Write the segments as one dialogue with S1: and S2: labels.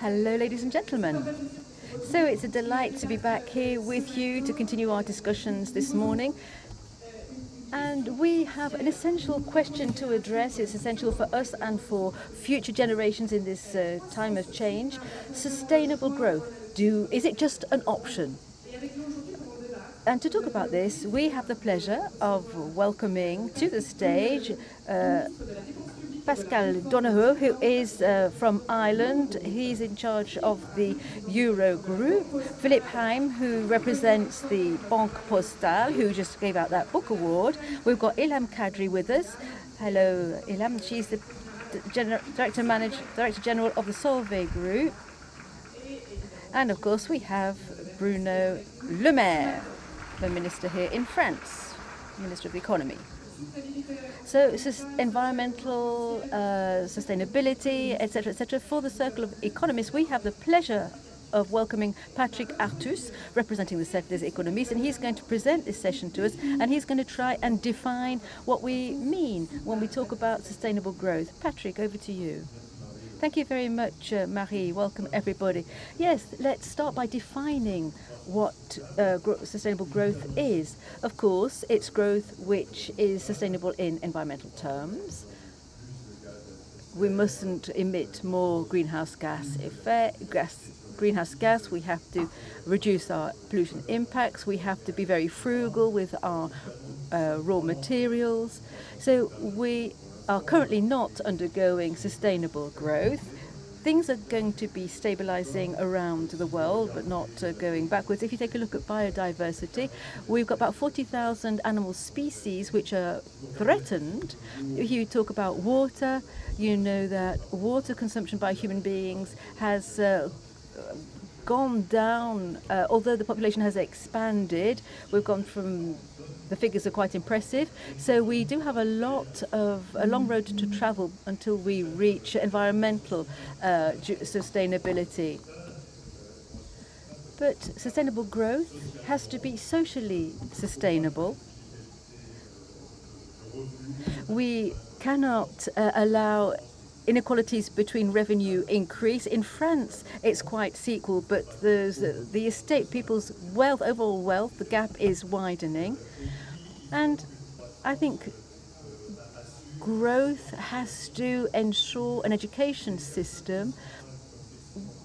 S1: Hello, ladies and gentlemen. So it's a delight to be back here with you to continue our discussions this morning. And we have an essential question to address. It's essential for us and for future generations in this time of change. Sustainable growth. Is it just an option? And to talk about this, we have the pleasure of welcoming to the stage Pascal Donohoe, who is from Ireland. He's in charge of the Euro Group. Philippe Heim, who represents the Banque Postale, who just gave out that book award. We've got Ilham Kadri with us. Hello, Ilham. She's the Director General of the Solvay Group. And of course, we have Bruno Le Maire, the Minister here in France, Minister of the Economy. So environmental, sustainability, etc. For the Circle of Economists, we have the pleasure of welcoming Patrick Artus, representing the Cercle des Économistes, and he's going to present this session to us, and he's going to try and define what we mean when we talk about sustainable growth. Patrick, over to you. Thank you very much, Marie. Welcome, everybody. Yes, let's start by defining what sustainable growth is. Of course, it's growth which is sustainable in environmental terms. We mustn't emit more greenhouse gas. We have to reduce our pollution impacts. We have to be very frugal with our raw materials. So we are currently not undergoing sustainable growth. Things are going to be stabilizing around the world, but not going backwards. If you take a look at biodiversity, we've got about 40,000 animal species which are threatened. If you talk about water, you know that water consumption by human beings has gone down, although the population has expanded. We've gone from, the figures are quite impressive. So we do have a long road to travel until we reach environmental sustainability. But sustainable growth has to be socially sustainable. We cannot allow inequalities between revenue increase. In France, it's quite equal, but the estate people's wealth, overall wealth, the gap is widening. And I think growth has to ensure an education system,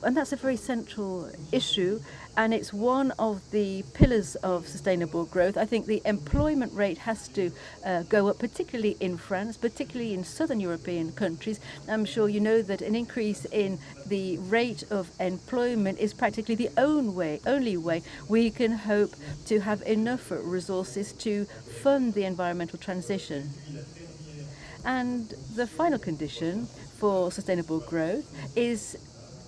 S1: and that's a very central issue, and it's one of the pillars of sustainable growth. I think the employment rate has to go up, particularly in France, particularly in southern European countries. I'm sure you know that an increase in the rate of employment is practically the only way we can hope to have enough resources to fund the environmental transition. And the final condition for sustainable growth is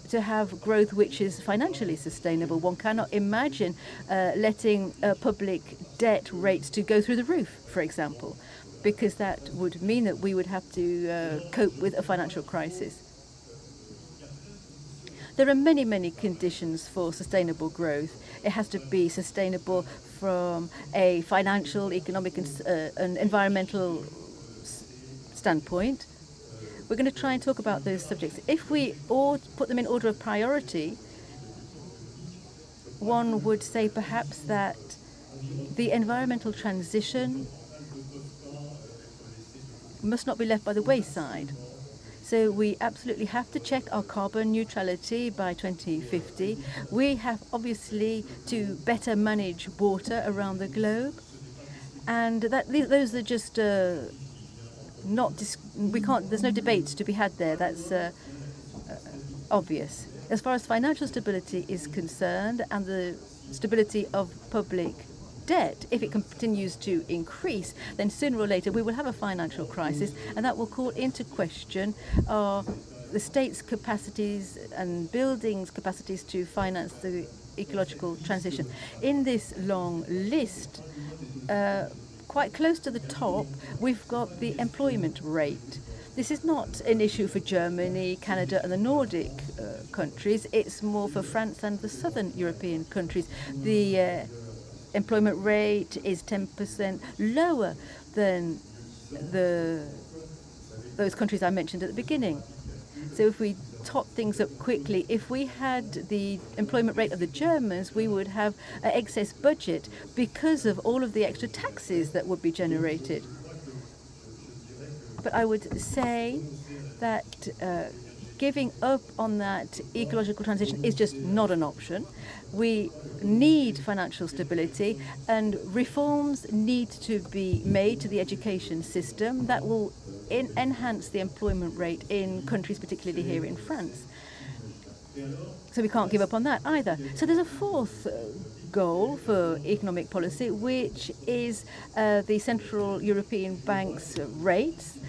S1: to have growth which is financially sustainable. One cannot imagine letting public debt rates to go through the roof, for example, because that would mean that we would have to cope with a financial crisis. There are many, many conditions for sustainable growth. It has to be sustainable from a financial, economic, and environmental standpoint. We're going to try and talk about those subjects. If we all put them in order of priority, one would say perhaps that the environmental transition must not be left by the wayside. So we absolutely have to check our carbon neutrality by 2050. We have obviously to better manage water around the globe. And those are just there's no debate to be had there. That's obvious. As far as financial stability is concerned and the stability of public debt, if it continues to increase, then sooner or later we will have a financial crisis, and that will call into question the state's capacities and buildings' capacities to finance the ecological transition. In this long list, quite close to the top, we've got the employment rate. This is not an issue for Germany, Canada and the Nordic countries. It's more for France and the southern European countries. The employment rate is 10% lower than those countries I mentioned at the beginning. So if we tot things up quickly. If we had the employment rate of the Germans, we would have an excess budget because of all of the extra taxes that would be generated. But I would say that giving up on that ecological transition is just not an option. We need financial stability, and reforms need to be made to the education system that will enhance the employment rate in countries, particularly here in France. So we can't give up on that either. So there's a fourth goal for economic policy, which is the Central European Bank's rates,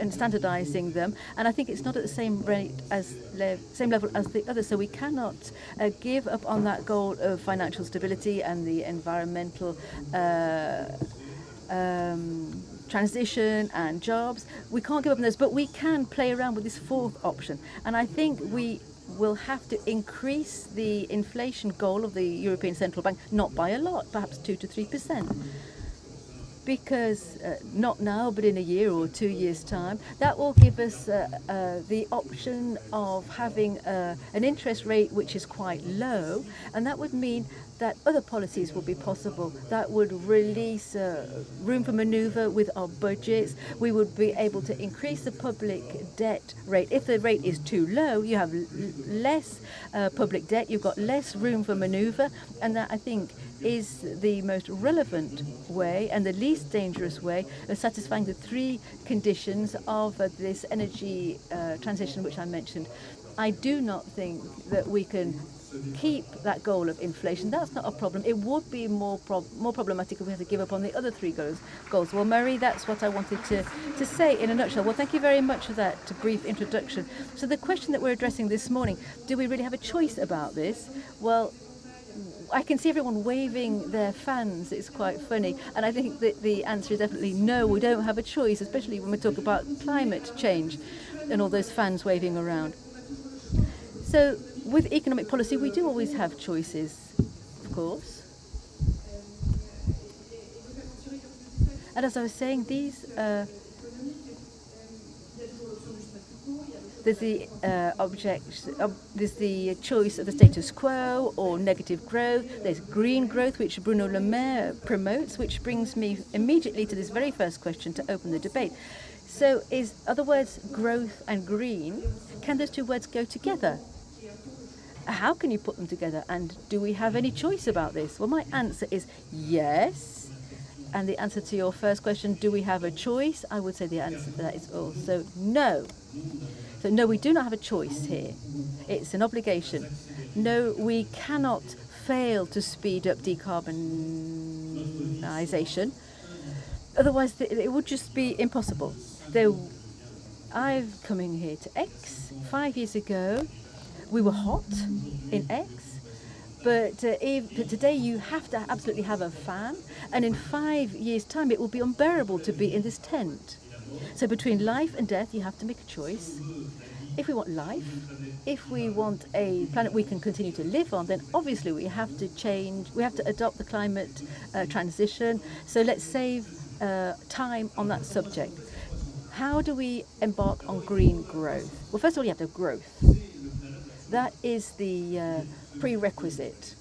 S1: and standardizing them. And I think it's not at the same rate as same level as the others. So we cannot give up on that goal of financial stability and the environmental transition and jobs. We can't give up on those, but we can play around with this fourth option. And I think we will have to increase the inflation goal of the European Central Bank, not by a lot, perhaps 2 to 3%. Because not now, but in a year or 2 years' time, that will give us the option of having an interest rate which is quite low, and that would mean that other policies will be possible. That would release room for manoeuvre with our budgets. We would be able to increase the public debt rate. If the rate is too low, you have less public debt, you've got less room for manoeuvre, and that, I think, is the most relevant way and the least dangerous way of satisfying the three conditions of this energy transition which I mentioned. I do not think that we can keep that goal of inflation. That's not a problem. It would be more problematic if we had to give up on the other three goals. Well, Marie, that's what I wanted to say in a nutshell. Well, thank you very much for that brief introduction. So the question that we're addressing this morning, do we really have a choice about this? Well, I can see everyone waving their fans. It's quite funny. And I think that the answer is definitely no, we don't have a choice, especially when we talk about climate change and all those fans waving around. So with economic policy, we do always have choices, of course. And as I was saying, there's the there's the choice of the status quo or negative growth. There's green growth, which Bruno Le Maire promotes, which brings me immediately to this very first question to open the debate. So are the words growth and green, can those two words go together? How can you put them together? And do we have any choice about this? Well, my answer is yes. And the answer to your first question, do we have a choice? I would say the answer to that is also no. So no, we do not have a choice here. It's an obligation. No, we cannot fail to speed up decarbonisation. Otherwise, it would just be impossible. I'm coming here to Aix 5 years ago. We were hot in Aix, but today you have to absolutely have a fan, and in 5 years' time it will be unbearable to be in this tent. So between life and death, you have to make a choice. If we want life, if we want a planet we can continue to live on, then obviously we have to adopt the climate transition. So let's save time on that subject. How do we embark on green growth? Well, first of all, you have to have growth. That is the prerequisite.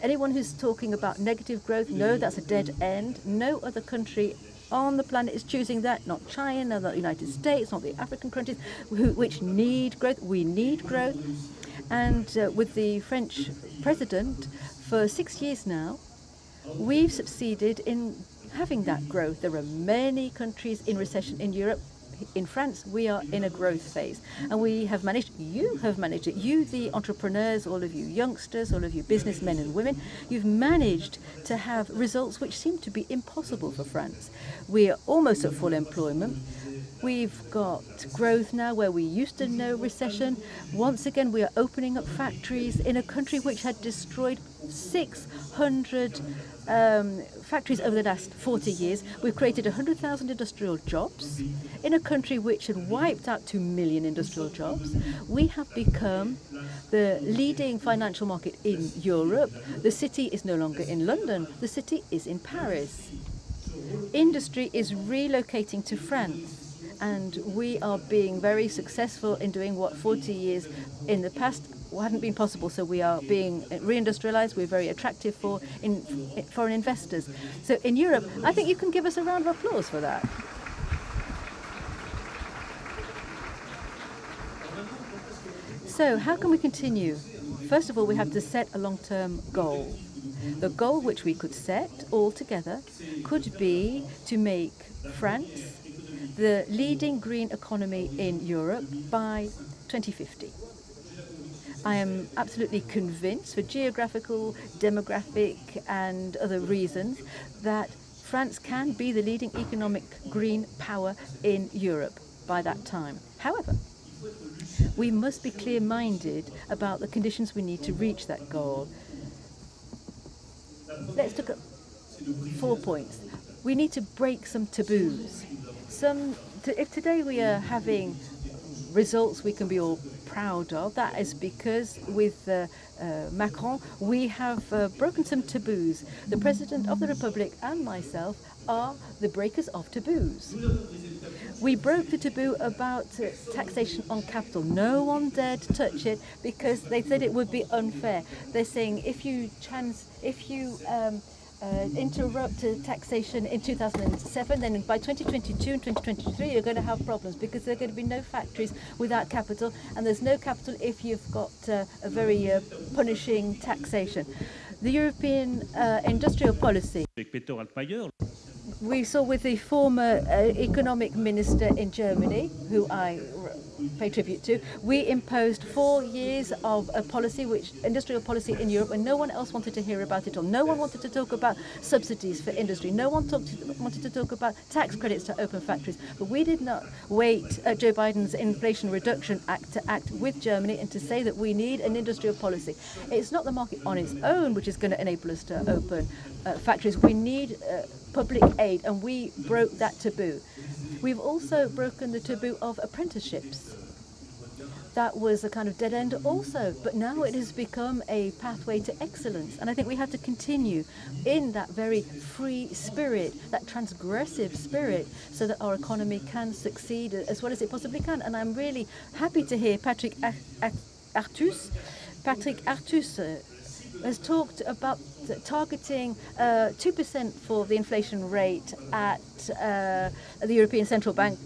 S1: Anyone who's talking about negative growth, no, that's a dead end. No other country on the planet is choosing that, not China, not the United States, not the African countries, which need growth. We need growth. And with the French president, for 6 years now, we've succeeded in having that growth. There are many countries in recession in Europe. In France, we are in a growth phase, and we have managed, you have managed it, you the entrepreneurs, all of you youngsters, all of you businessmen and women, you've managed to have results which seem to be impossible for France. We are almost at full employment. We've got growth now where we used to know recession. Once again, we are opening up factories in a country which had destroyed 600 factories over the last 40 years. We've created 100,000 industrial jobs in a country which had wiped out 2 million industrial jobs. We have become the leading financial market in Europe. The city is no longer in London. The city is in Paris. Industry is relocating to France. and we are being very successful in doing what 40 years in the past hadn't been possible. So we are being reindustrialized. We're very attractive for foreign investors. So in Europe, I think you can give us a round of applause for that. So how can we continue? First of all, we have to set a long-term goal. The goal which we could set all together could be to make France the leading green economy in Europe by 2050. I am absolutely convinced, for geographical, demographic and other reasons, that France can be the leading economic green power in Europe by that time. However, we must be clear-minded about the conditions we need to reach that goal. Let's look at 4 points. We need to break some taboos. If today we are having results we can be all proud of, that is because with Macron we have broken some taboos. The President of the Republic and myself are the breakers of taboos. We broke the taboo about taxation on capital. No one dared to touch it because they said it would be unfair. They're saying if you interrupt taxation in 2007, then by 2022 and 2023 you're going to have problems because there are going to be no factories without capital, and there's no capital if you've got a very punishing taxation. The European industrial policy. We saw with the former economic minister in Germany, who I pay tribute to, we imposed 4 years of a policy, industrial policy in Europe, and no one else wanted to hear about it all. No one wanted to talk about subsidies for industry. No one wanted to talk about tax credits to open factories. But we did not wait Joe Biden's Inflation Reduction Act to act with Germany and to say that we need an industrial policy. It's not the market on its own which is going to enable us to open factories. We need public aid, and we broke that taboo. We've also broken the taboo of apprenticeships. That was a kind of dead end also, but now it has become a pathway to excellence. And I think we have to continue in that very free spirit, that transgressive spirit, so that our economy can succeed as well as it possibly can. And I'm really happy to hear Patrick Artus. Patrick Artus has talked about targeting 2% for the inflation rate at the European Central Bank.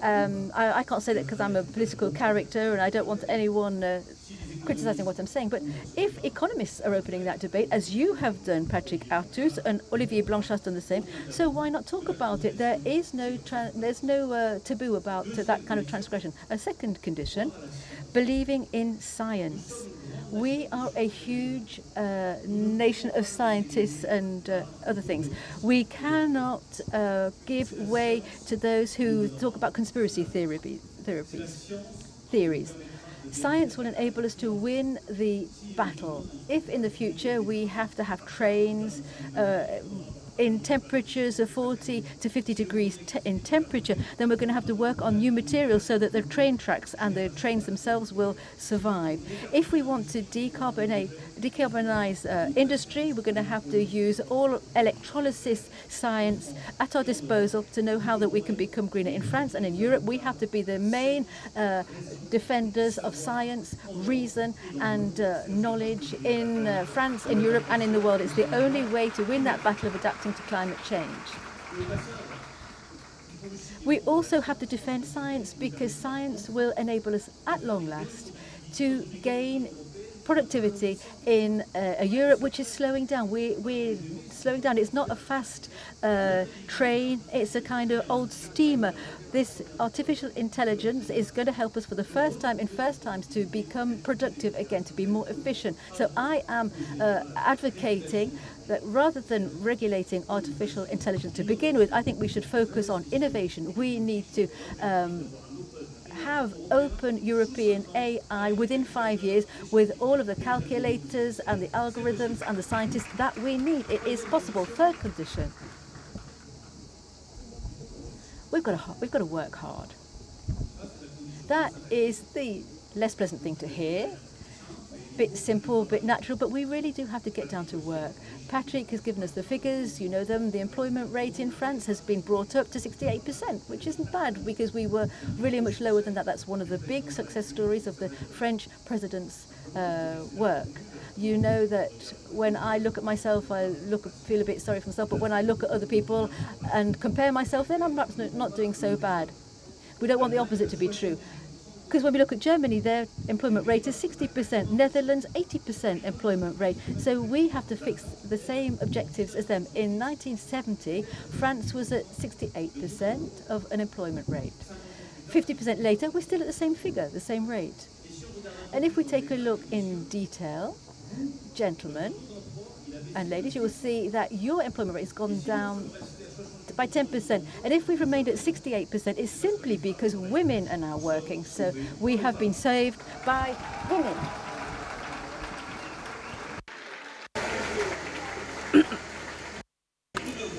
S1: I can't say that because I'm a political character and I don't want anyone criticizing what I'm saying. But if economists are opening that debate, as you have done, Patrick Artus, and Olivier Blanchard has done the same, so why not talk about it? There's no taboo about that kind of transgression. A second condition, believing in science. We are a huge nation of scientists and other things. We cannot give way to those who talk about conspiracy theories. Science will enable us to win the battle. If in the future we have to have trains in temperatures of 40 to 50 degrees in temperature, then we're going to have to work on new materials so that the train tracks and the trains themselves will survive. If we want to decarbonize industry, we're going to have to use all electrolysis science at our disposal to know how that we can become greener. In France and in Europe, we have to be the main defenders of science, reason and knowledge in France, in Europe and in the world. It's the only way to win that battle of adapting to climate change. We also have to defend science because science will enable us at long last to gain productivity in a Europe which is slowing down. We're slowing down. It's not a fast train, it's a kind of old steamer. This artificial intelligence is going to help us for the first time in first times to become productive again, to be more efficient. So I am advocating that rather than regulating artificial intelligence to begin with, I think we should focus on innovation. We need to have open European AI within 5 years with all of the calculators and the algorithms and the scientists that we need. It is possible. Third condition. We've got to work hard. That is the less pleasant thing to hear. bit simple, a bit natural, but we really do have to get down to work. Patrick has given us the figures, you know them. The employment rate in France has been brought up to 68%, which isn't bad because we were really much lower than that. That's one of the big success stories of the French president's work. You know that when I look at myself, feel a bit sorry for myself, but when I look at other people and compare myself, then I'm perhaps not doing so bad. We don't want the opposite to be true. Because when we look at Germany, their employment rate is 60%, Netherlands 80% employment rate. So we have to fix the same objectives as them. In 1970, France was at 68% of an employment rate. 50% later, we're still at the same figure, the same rate. And if we take a look in detail, gentlemen and ladies, you will see that your employment rate has gone down by 10%. And if we've remained at 68%, it's simply because women are now working. So we have been saved by women.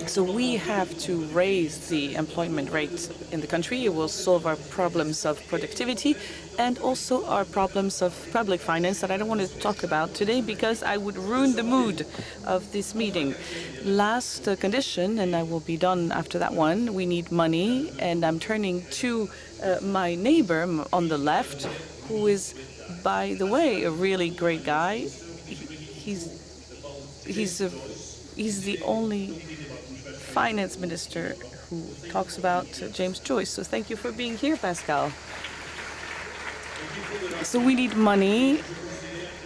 S2: So we have to raise the employment rate in the country. It will solve our problems of productivity and also our problems of public finance that I don't want to talk about today because I would ruin the mood of this meeting. Last condition, and I will be done after that one, we need money. And I'm turning to my neighbor on the left, who is, by the way, a really great guy. He's the only finance minister who talks about James Joyce. So thank you for being here, Pascal. So we need money,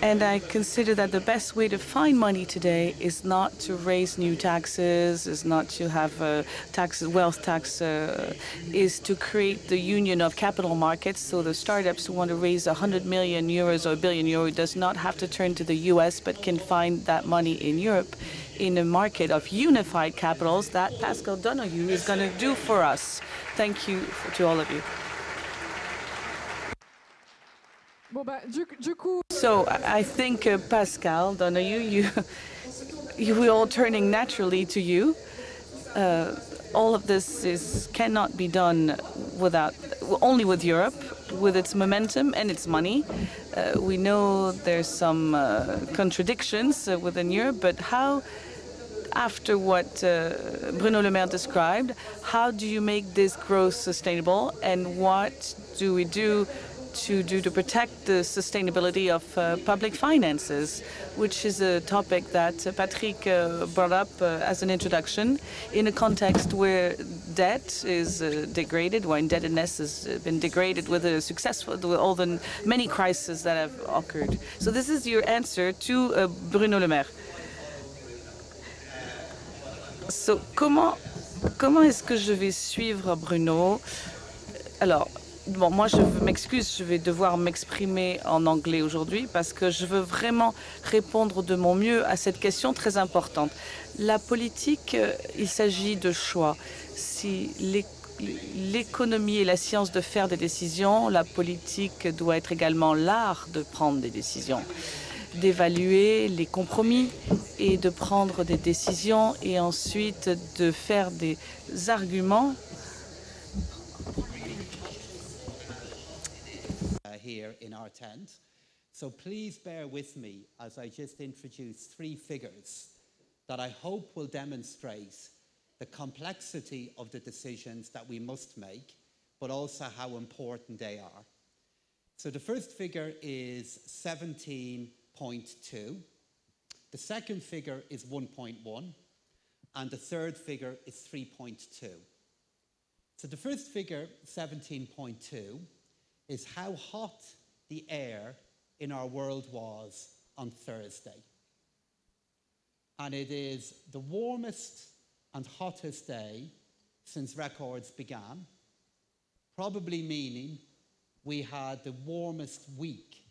S2: and I consider that the best way to find money today is not to raise new taxes, is not to have wealth tax, is to create the union of capital markets. So the startups who want to raise 100 million euros or €1 billion does not have to turn to the US, but can find that money in Europe, in a market of unified capitals that Pascal Donoghue is going to do for us. Thank you to all of you. So I think, Pascal Donoghue, we're all turning naturally to you. All of this cannot be done only with Europe, with its momentum and its money. We know there's some contradictions within Europe, but how, after what Bruno Le Maire described, how do you make this growth sustainable, and what do we do to protect the sustainability of public finances, which is a topic that Patrick brought up as an introduction in a context where debt is degraded, where indebtedness has been degraded with all the many crises that have occurred. So this is your answer to Bruno Le Maire. So comment est-ce que je vais suivre Bruno? Alors, bon, moi, je m'excuse, je vais devoir m'exprimer en anglais aujourd'hui parce que je veux vraiment répondre de mon mieux à cette question très importante. La politique, il s'agit de choix. Si l'économie est la science de faire des décisions, la politique doit être également l'art de prendre des décisions, d'évaluer les compromis et de prendre des décisions et ensuite de faire des arguments.
S3: Here in our tent. So please bear with me as I just introduce 3 figures that I hope will demonstrate the complexity of the decisions that we must make, but also how important they are. So the first figure is 17.2. The second figure is 1.1. And the third figure is 3.2. So the first figure, 17.2, is how hot the air in our world was on Thursday. And it is the warmest and hottest day since records began, probably meaning we had the warmest week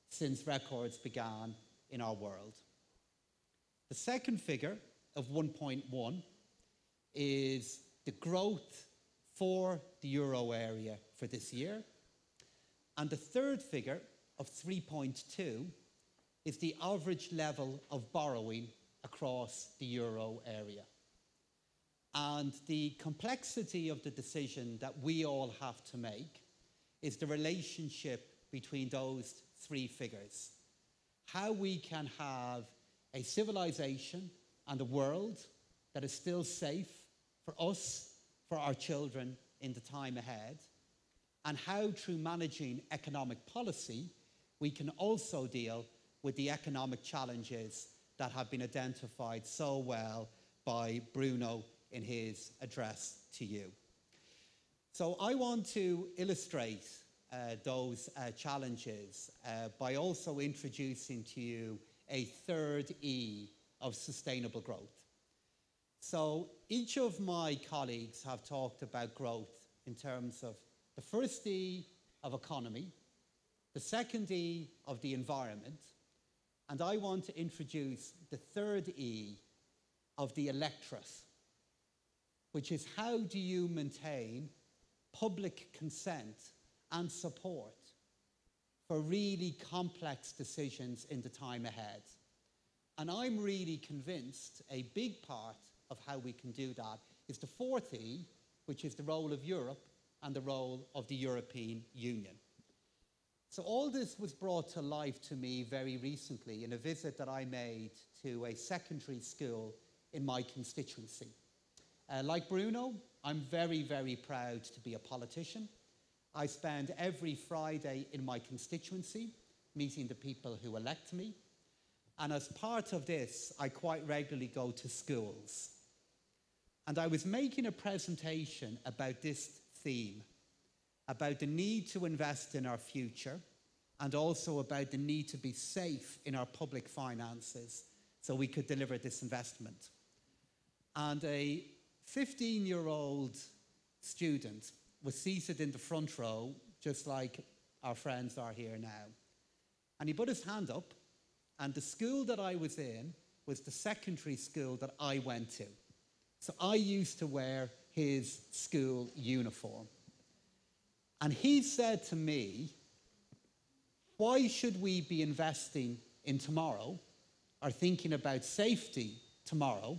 S3: since records began in our world. The second figure of 1.1 is the growth for the euro area for this year. And the third figure of 3.2 is the average level of borrowing across the euro area. And the complexity of the decision that we all have to make is the relationship between those 3 figures. how we can have a civilization and a world that is still safe for us, for our children in the time ahead, and how through managing economic policy, we can also deal with the economic challenges that have been identified so well by Bruno in his address to you. So I want to illustrate those challenges by also introducing to you a third E of sustainable growth. So each of my colleagues have talked about growth in terms of the first E of economy, the second E of the environment, and I want to introduce the third E of the electorate, which is how do you maintain public consent and support for really complex decisions in the time ahead. And I'm really convinced a big part of how we can do that is the fourth E, which is the role of Europe and the role of the European Union. So all this was brought to life to me very recently in a visit that I made to a secondary school in my constituency. Like Bruno, I'm very, very proud to be a politician. I spend every Friday in my constituency meeting the people who elect me. And as part of this, I quite regularly go to schools. And I was making a presentation about this theme, about the need to invest in our future, and also about the need to be safe in our public finances so we could deliver this investment. And a 15-year-old student was seated in the front row, just like our friends are here now. And he put his hand up, and the school that I was in was the secondary school that I went to. So I used to wear his school uniform. And he said to me, why should we be investing in tomorrow or thinking about safety tomorrow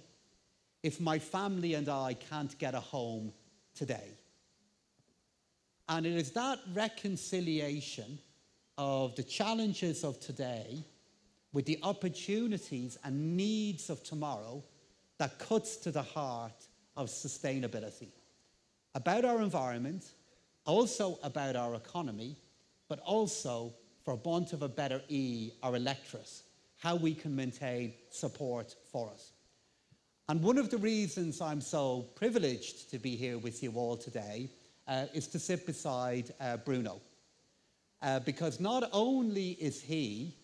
S3: if my family and I can't get a home today? And it is that reconciliation of the challenges of today with the opportunities and needs of tomorrow that cuts to the heart of sustainability. About our environment, also about our economy, but also, for want of a better E, our electorate, how we can maintain support for us. And one of the reasons I'm so privileged to be here with you all today is to sit beside Bruno. Because not only is he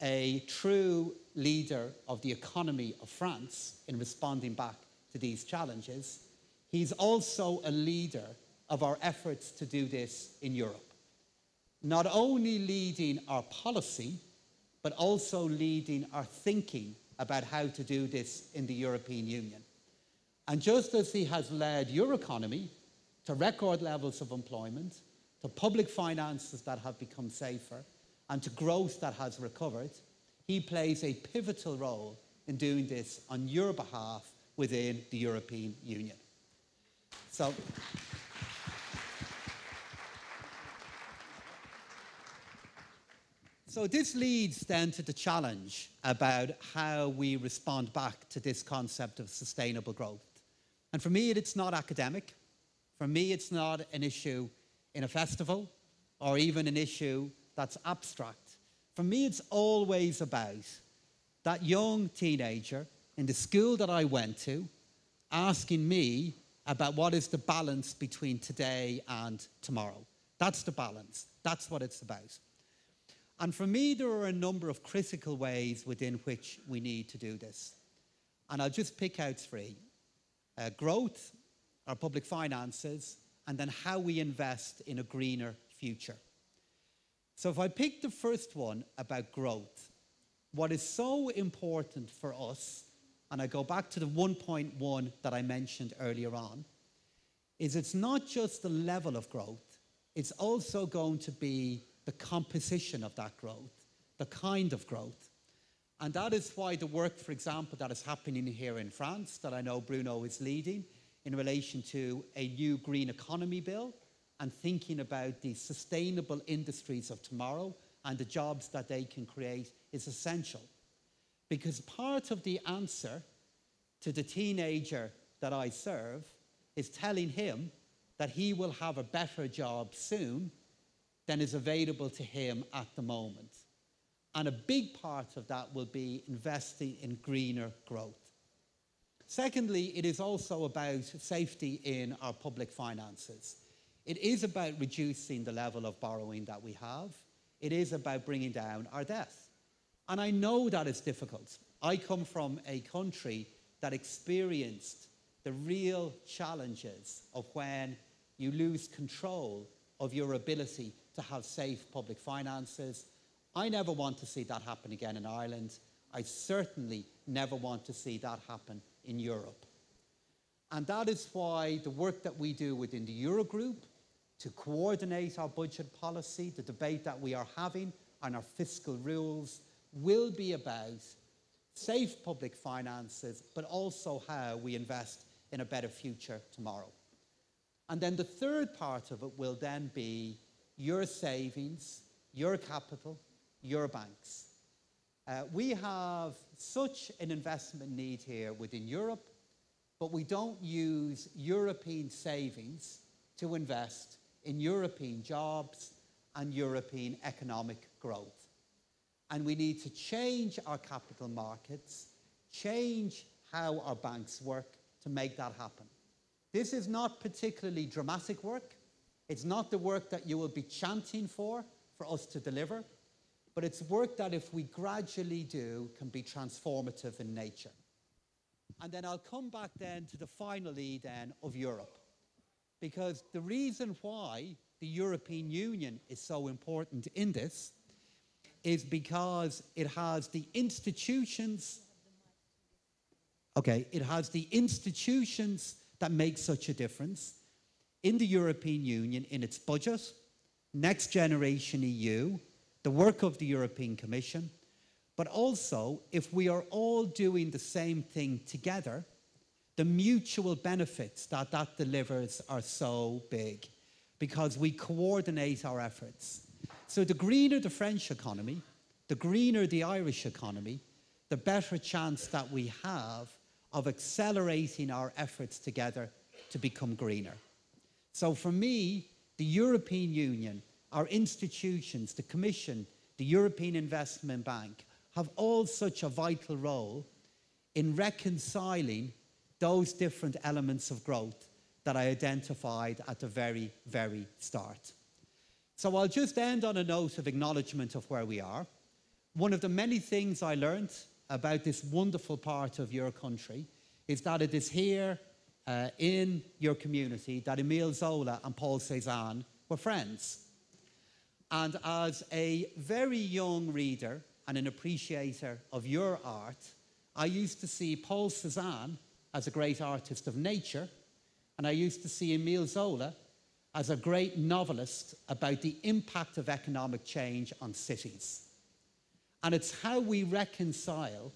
S3: a true leader of the economy of France in responding back to these challenges, he's also a leader of our efforts to do this in Europe. Not only leading our policy, but also leading our thinking about how to do this in the European Union. And just as he has led your economy to record levels of employment, to public finances that have become safer, and to growth that has recovered, he plays a pivotal role in doing this on your behalf within the European Union. So this leads then to the challenge about how we respond back to this concept of sustainable growth. And for me, it's not academic. For me, it's not an issue in a festival or even an issue that's abstract. For me, it's always about that young teenager in the school that I went to asking me about what is the balance between today and tomorrow. That's the balance. That's what it's about. And for me, there are a number of critical ways within which we need to do this. And I'll just pick out three. Growth, our public finances, and then how we invest in a greener future. So if I pick the first one about growth, what is so important for us, and I go back to the 1.1 that I mentioned earlier on, is it's not just the level of growth, it's also going to be the composition of that growth, the kind of growth. And that is why the work, for example, that is happening here in France, that I know Bruno is leading, in relation to a new green economy bill and thinking about the sustainable industries of tomorrow and the jobs that they can create is essential. Because part of the answer to the teenager that I serve is telling him that he will have a better job soon than is available to him at the moment. And a big part of that will be investing in greener growth. Secondly, it is also about safety in our public finances. It is about reducing the level of borrowing that we have. It is about bringing down our debt. And I know that it's difficult. I come from a country that experienced the real challenges of when you lose control of your ability to have safe public finances. I never want to see that happen again in Ireland. I certainly never want to see that happen in Europe. And that is why the work that we do within the Eurogroup to coordinate our budget policy, the debate that we are having on our fiscal rules, will be about safe public finances, but also how we invest in a better future tomorrow. And then the third part of it will then be your savings, your capital, your banks. We have such an investment need here within Europe, but we don't use European savings to invest in European jobs and European economic growth. And we need to change our capital markets, change how our banks work to make that happen. This is not particularly dramatic work. It's not the work that you will be chanting for us to deliver, but it's work that if we gradually do can be transformative in nature. And then I'll come back then to the final E then of Europe, because the reason why the European Union is so important in this is because it has the institutions, that make such a difference in the European Union, in its budget, Next Generation EU, the work of the European Commission, but also if we are all doing the same thing together, the mutual benefits that that delivers are so big because we coordinate our efforts. So the greener the French economy, the greener the Irish economy, the better chance that we have of accelerating our efforts together to become greener. So for me, the European Union, our institutions, the Commission, the European Investment Bank, have all such a vital role in reconciling those different elements of growth that I identified at the very, very start. So I'll just end on a note of acknowledgement of where we are. One of the many things I learned about this wonderful part of your country is that it is here in your community that Émile Zola and Paul Cézanne were friends. And as a very young reader and an appreciator of your art, I used to see Paul Cézanne as a great artist of nature, and I used to see Émile Zola as a great novelist about the impact of economic change on cities. And it's how we reconcile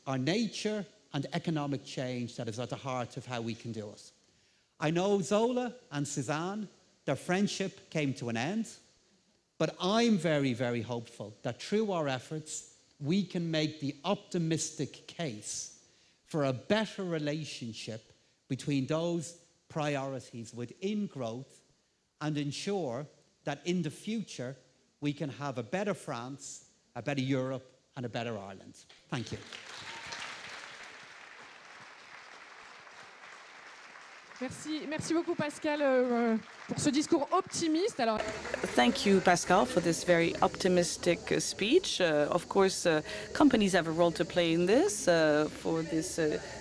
S3: our nature and economic change that is at the heart of how we can do it. I know Zola and Cézanne, their friendship came to an end, but I'm very, very hopeful that through our efforts, we can make the optimistic case for a better relationship between those priorities within growth and ensure that in the future, we can have a better France, a better Europe, and a better Ireland. Thank you.
S4: Merci beaucoup Pascal pour ce discours optimiste. Alors...
S2: Thank you, Pascal, for this very optimistic speech. Of course, companies have a role to play in this, for this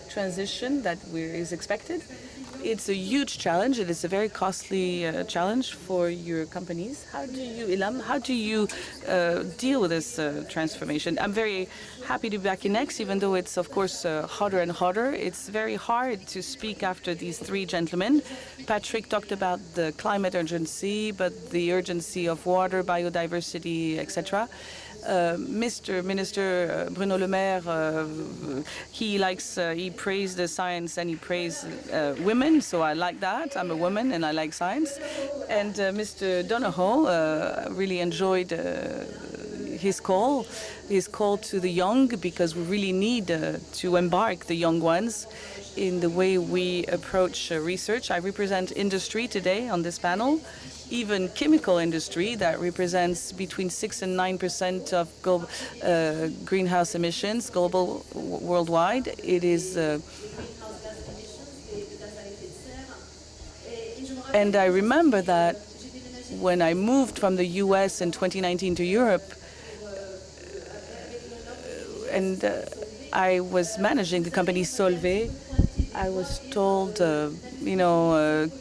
S2: transition that is expected. It's a huge challenge. It is a very costly challenge for your companies. How do you, Ilham, how do you deal with this transformation? I'm very happy to be back in Aix, even though it's, of course, hotter and hotter. It's very hard to speak after these three gentlemen. Patrick talked about the climate urgency, but the urgency of water, biodiversity, etc. Mr. Minister Bruno Le Maire, he praised the science and he praised women, so I like that. I'm a woman and I like science. And Mr. Donohoe really enjoyed his call to the young, because we really need to embark the young ones in the way we approach research. I represent industry today on this panel, even chemical industry that represents between 6 and 9% of global, greenhouse emissions global worldwide. It is and I remember that when I moved from the US in 2019 to Europe, and I was managing the company Solvay, I was told,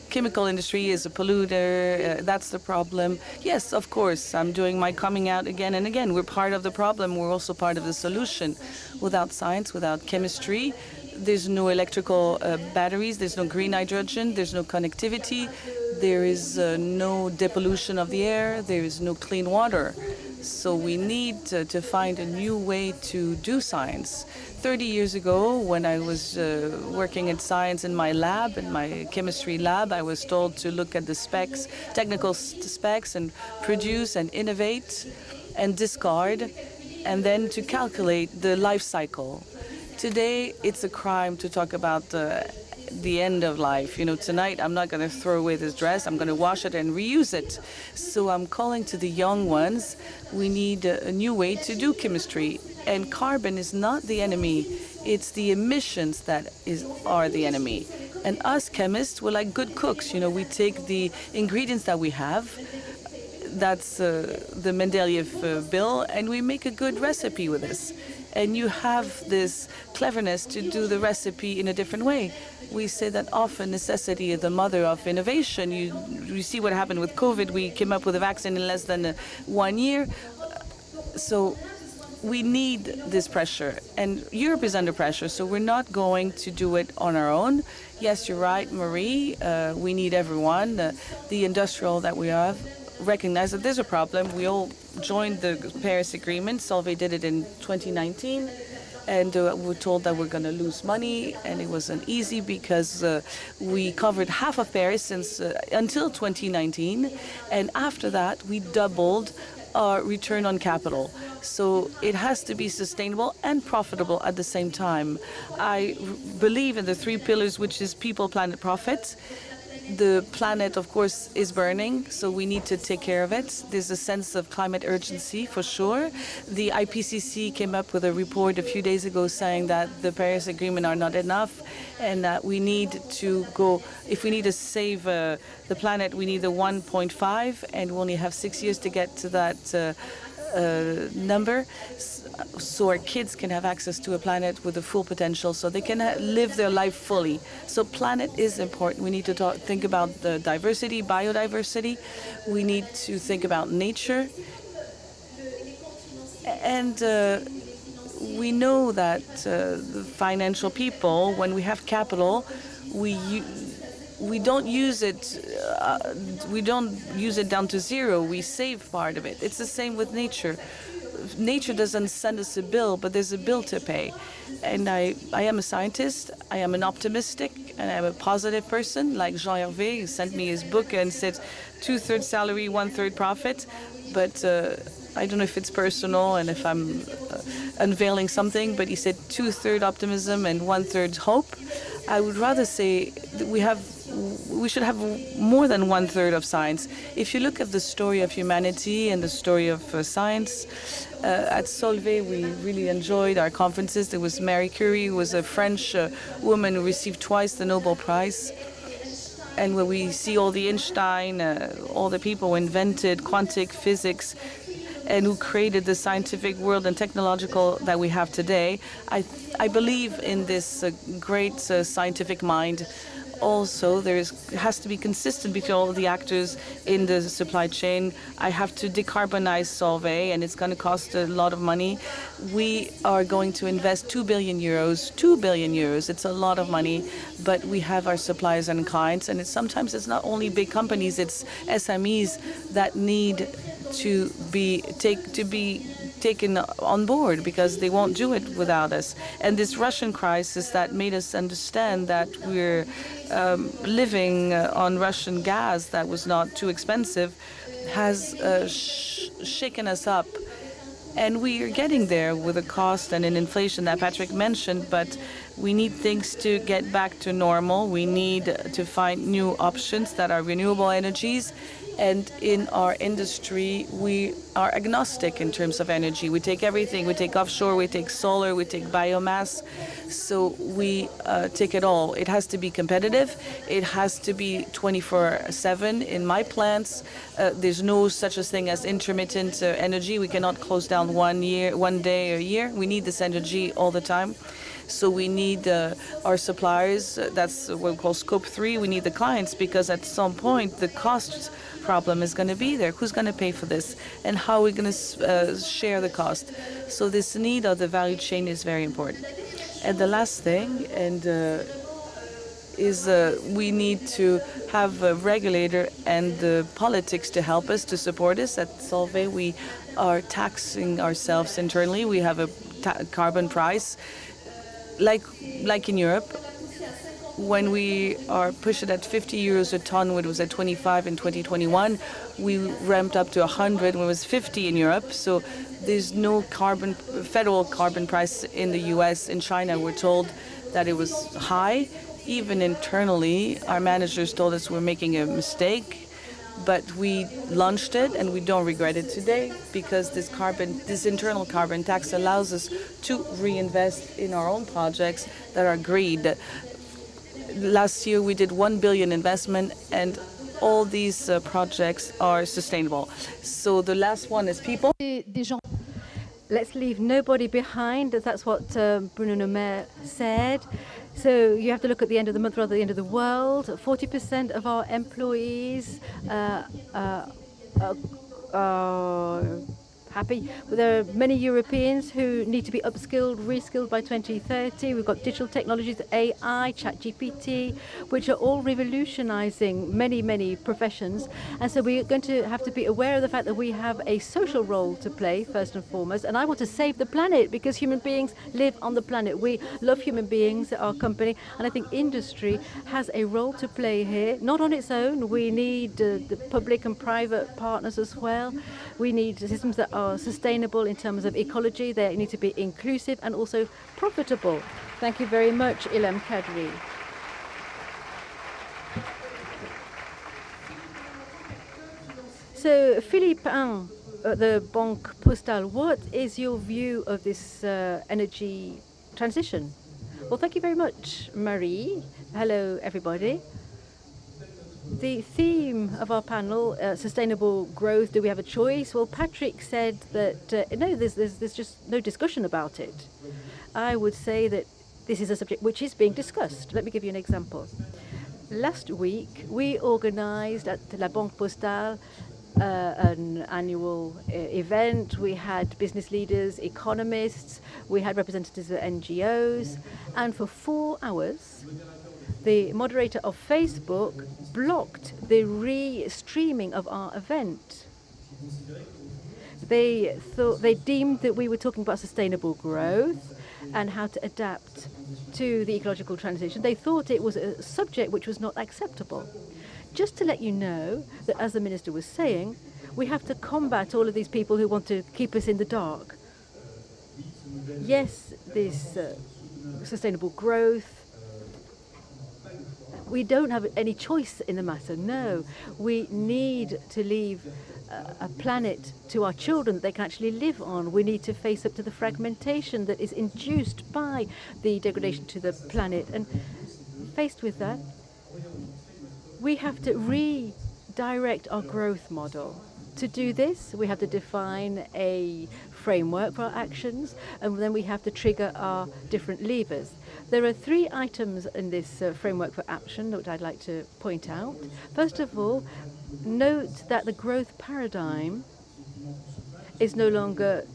S2: chemical industry is a polluter, that's the problem. Yes, of course, I'm doing my coming out again and again. We're part of the problem, we're also part of the solution. Without science, without chemistry, there's no electrical batteries, there's no green hydrogen, there's no connectivity, there is no depollution of the air, there is no clean water. So we need to find a new way to do science. 30 years ago, when I was working in science in my lab, in my chemistry lab, I was told to look at the specs, technical specs, and produce and innovate and discard, and then to calculate the life cycle. Today, it's a crime to talk about the end of life. Tonight I'm not going to throw away this dress. I'm going to wash it and reuse it. So I'm calling to the young ones. We need a new way to do chemistry. And carbon is not the enemy. It's the emissions that are the enemy. And us chemists, we're like good cooks. We take the ingredients that we have. That's the Mendeleev bill, and we make a good recipe with this. And you have this cleverness to do the recipe in a different way. We say that often necessity is the mother of innovation. You see what happened with COVID. We came up with a vaccine in less than 1 year. So we need this pressure. And Europe is under pressure, so we're not going to do it on our own. Yes, you're right, Marie. We need everyone. The industrial that we have recognize that there's a problem. We all joined the Paris Agreement. Solvay did it in 2019. And we're told that we're going to lose money, and it wasn't easy because we covered half of Paris until 2019, and after that we doubled our return on capital. So it has to be sustainable and profitable at the same time. I believe in the 3 pillars, which is people, planet, profit. The planet, of course, is burning, so we need to take care of it. There's a sense of climate urgency, for sure. The IPCC came up with a report a few days ago saying that the Paris Agreement are not enough, and that we need to go, if we need to save the planet, we need the 1.5, and we only have 6 years to get to that number, so our kids can have access to a planet with a full potential, so they can live their life fully. So planet is important. We need to think about the diversity, biodiversity. We need to think about nature. And we know that the financial people, when we have capital, we don't use it. We don't use it down to zero. We save part of it. It's the same with nature. Nature doesn't send us a bill, but there's a bill to pay. And I am a scientist. I am an optimistic, and I'm a positive person, like Jean Hervé, who sent me his book and said 2/3 salary, 1/3 profit. But I don't know if it's personal and if I'm unveiling something, but he said 2/3 optimism and 1/3 hope. I would rather say that we should have more than 1/3 of science. If you look at the story of humanity and the story of science, at Solvay, we really enjoyed our conferences. There was Marie Curie, who was a French woman who received twice the Nobel Prize. And where we see all the Einstein, all the people who invented quantum physics and who created the scientific world and technological that we have today, I believe in this great scientific mind. Also, there has to be consistent between all the actors in the supply chain. I have to decarbonize Solvay, and it's going to cost a lot of money. We are going to invest 2 billion euros. 2 billion euros. It's a lot of money, but we have our suppliers and clients, and sometimes it's not only big companies, it's SMEs that need to be taken on board because they won't do it without us. And this Russian crisis that made us understand that we're living on Russian gas that was not too expensive has shaken us up. And we are getting there with a cost and an inflation that Patrick mentioned, but we need things to get back to normal. We need to find new options that are renewable energies. And in our industry, we are agnostic in terms of energy. We take everything. We take offshore, we take solar, we take biomass. So we take it all. It has to be competitive. It has to be 24/7. In my plants, there's no such a thing as intermittent energy. We cannot close down one day a year. We need this energy all the time. So we need our suppliers. That's what we call scope 3. We need the clients, because at some point the cost problem is going to be there. Who's going to pay for this? And how are we going to share the cost? So this need of the value chain is very important. And the last thing is we need to have a regulator and the politics to help us, to support us. At Solvay, we are taxing ourselves internally. We have a carbon price. Like in Europe, when we are pushed at 50 euros a ton, when it was at 25 in 2021, we ramped up to 100 when it was 50 in Europe. So there's no federal carbon price in the US. In China, we're told that it was high. Even internally, our managers told us we're making a mistake. But we launched it, and we don't regret it today, because this internal carbon tax allows us to reinvest in our own projects that are green. Last year, we did 1 billion investment, and all these projects are sustainable. So the last one is people.
S1: Let's leave nobody behind. That's what Bruno Le Maire said. So you have to look at the end of the month rather than the end of the world. 40% of our employees are happy. There are many Europeans who need to be upskilled, reskilled by 2030. We've got digital technologies, AI, ChatGPT, which are all revolutionizing many, many professions. And so we're going to have to be aware of the fact that we have a social role to play, first and foremost. And I want to save the planet, because human beings live on the planet. We love human beings at our company. And I think industry has a role to play here, not on its own. We need the public and private partners as well. We need systems that are sustainable in terms of ecology. They need to be inclusive and also profitable. Thank you very much, Ilham Kadri. So, Philippe Hein, the Banque Postale, what is your view of this energy transition? Well, thank you very much, Marie. Hello, everybody. The theme of our panel, sustainable growth, do we have a choice? Well, Patrick said that, no, there's just no discussion about it. I would say that this is a subject which is being discussed. Let me give you an example. Last week, we organized at La Banque Postale an annual event. We had business leaders, economists, we had representatives of NGOs, and for 4 hours, the moderator of Facebook blocked the re-streaming of our event. They deemed that we were talking about sustainable growth and how to adapt to the ecological transition. They thought it was a subject which was not acceptable. Just to let you know that, as the minister was saying, we have to combat all of these people who want to keep us in the dark. Yes, this sustainable growth, we don't have any choice in the matter, no. We need to leave a planet to our children that they can actually live on. We need to face up to the fragmentation that is induced by the degradation to the planet. And faced with that, we have to redirect our growth model. To do this, we have to define a framework for our actions, and then we have to trigger our different levers. There are 3 items in this framework for action that I'd like to point out. First of all, note that the growth paradigm is no longer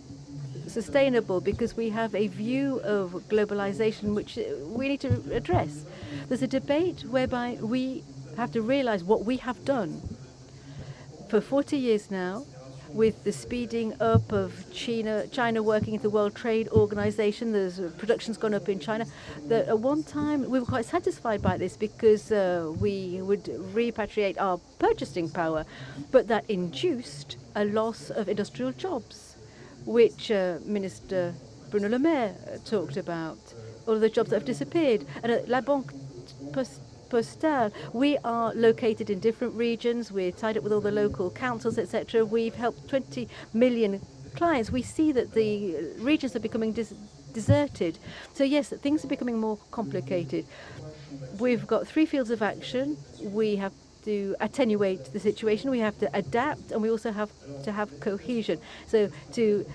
S1: sustainable because we have a view of globalization which we need to address. There's a debate whereby we have to realize what we have done. For 40 years now, with the speeding up of China working into the World Trade Organization, there's production's gone up in China. That at one time we were quite satisfied by this because we would repatriate our purchasing power, but that induced a loss of industrial jobs. which Minister Bruno Le Maire talked about, all of the jobs that have disappeared. And at La Banque Postale, we are located in different regions. We're tied up with all the local councils, etc. We've helped 20 million clients. We see that the regions are becoming deserted. So yes, things are becoming more complicated. We've got 3 fields of action. We have to attenuate the situation, we have to adapt, and we also have to have cohesion. So to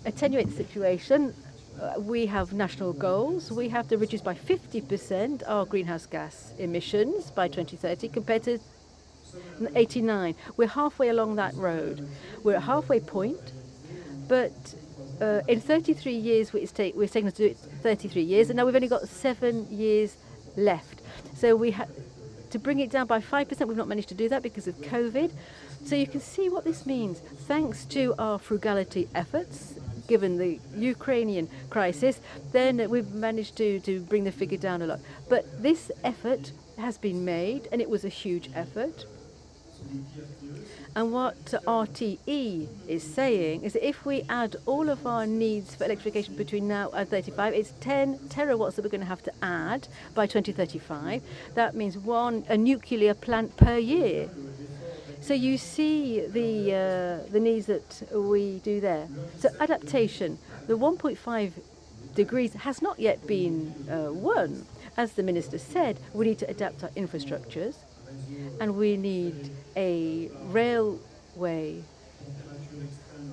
S1: attenuate the situation, we have national goals. We have to reduce by 50% our greenhouse gas emissions by 2030 compared to 89. We're halfway along that road. We're at halfway point, but in 33 years, it's taken us to do it 33 years, and now we've only got 7 years left. So we have to bring it down by 5%. We've not managed to do that because of COVID. So you can see what this means. Thanks to our frugality efforts, given the Ukrainian crisis, then we've managed to bring the figure down a lot. But this effort has been made, and it was a huge effort. And what RTE is saying is that if we add all of our needs for electrification between now and 35, it's 10 terawatts that we're going to have to add by 2035. That means a nuclear plant per year. So you see the needs that we do there. So adaptation, the 1.5 degrees has not yet been won. As the minister said, we need to adapt our infrastructures, and we need a railway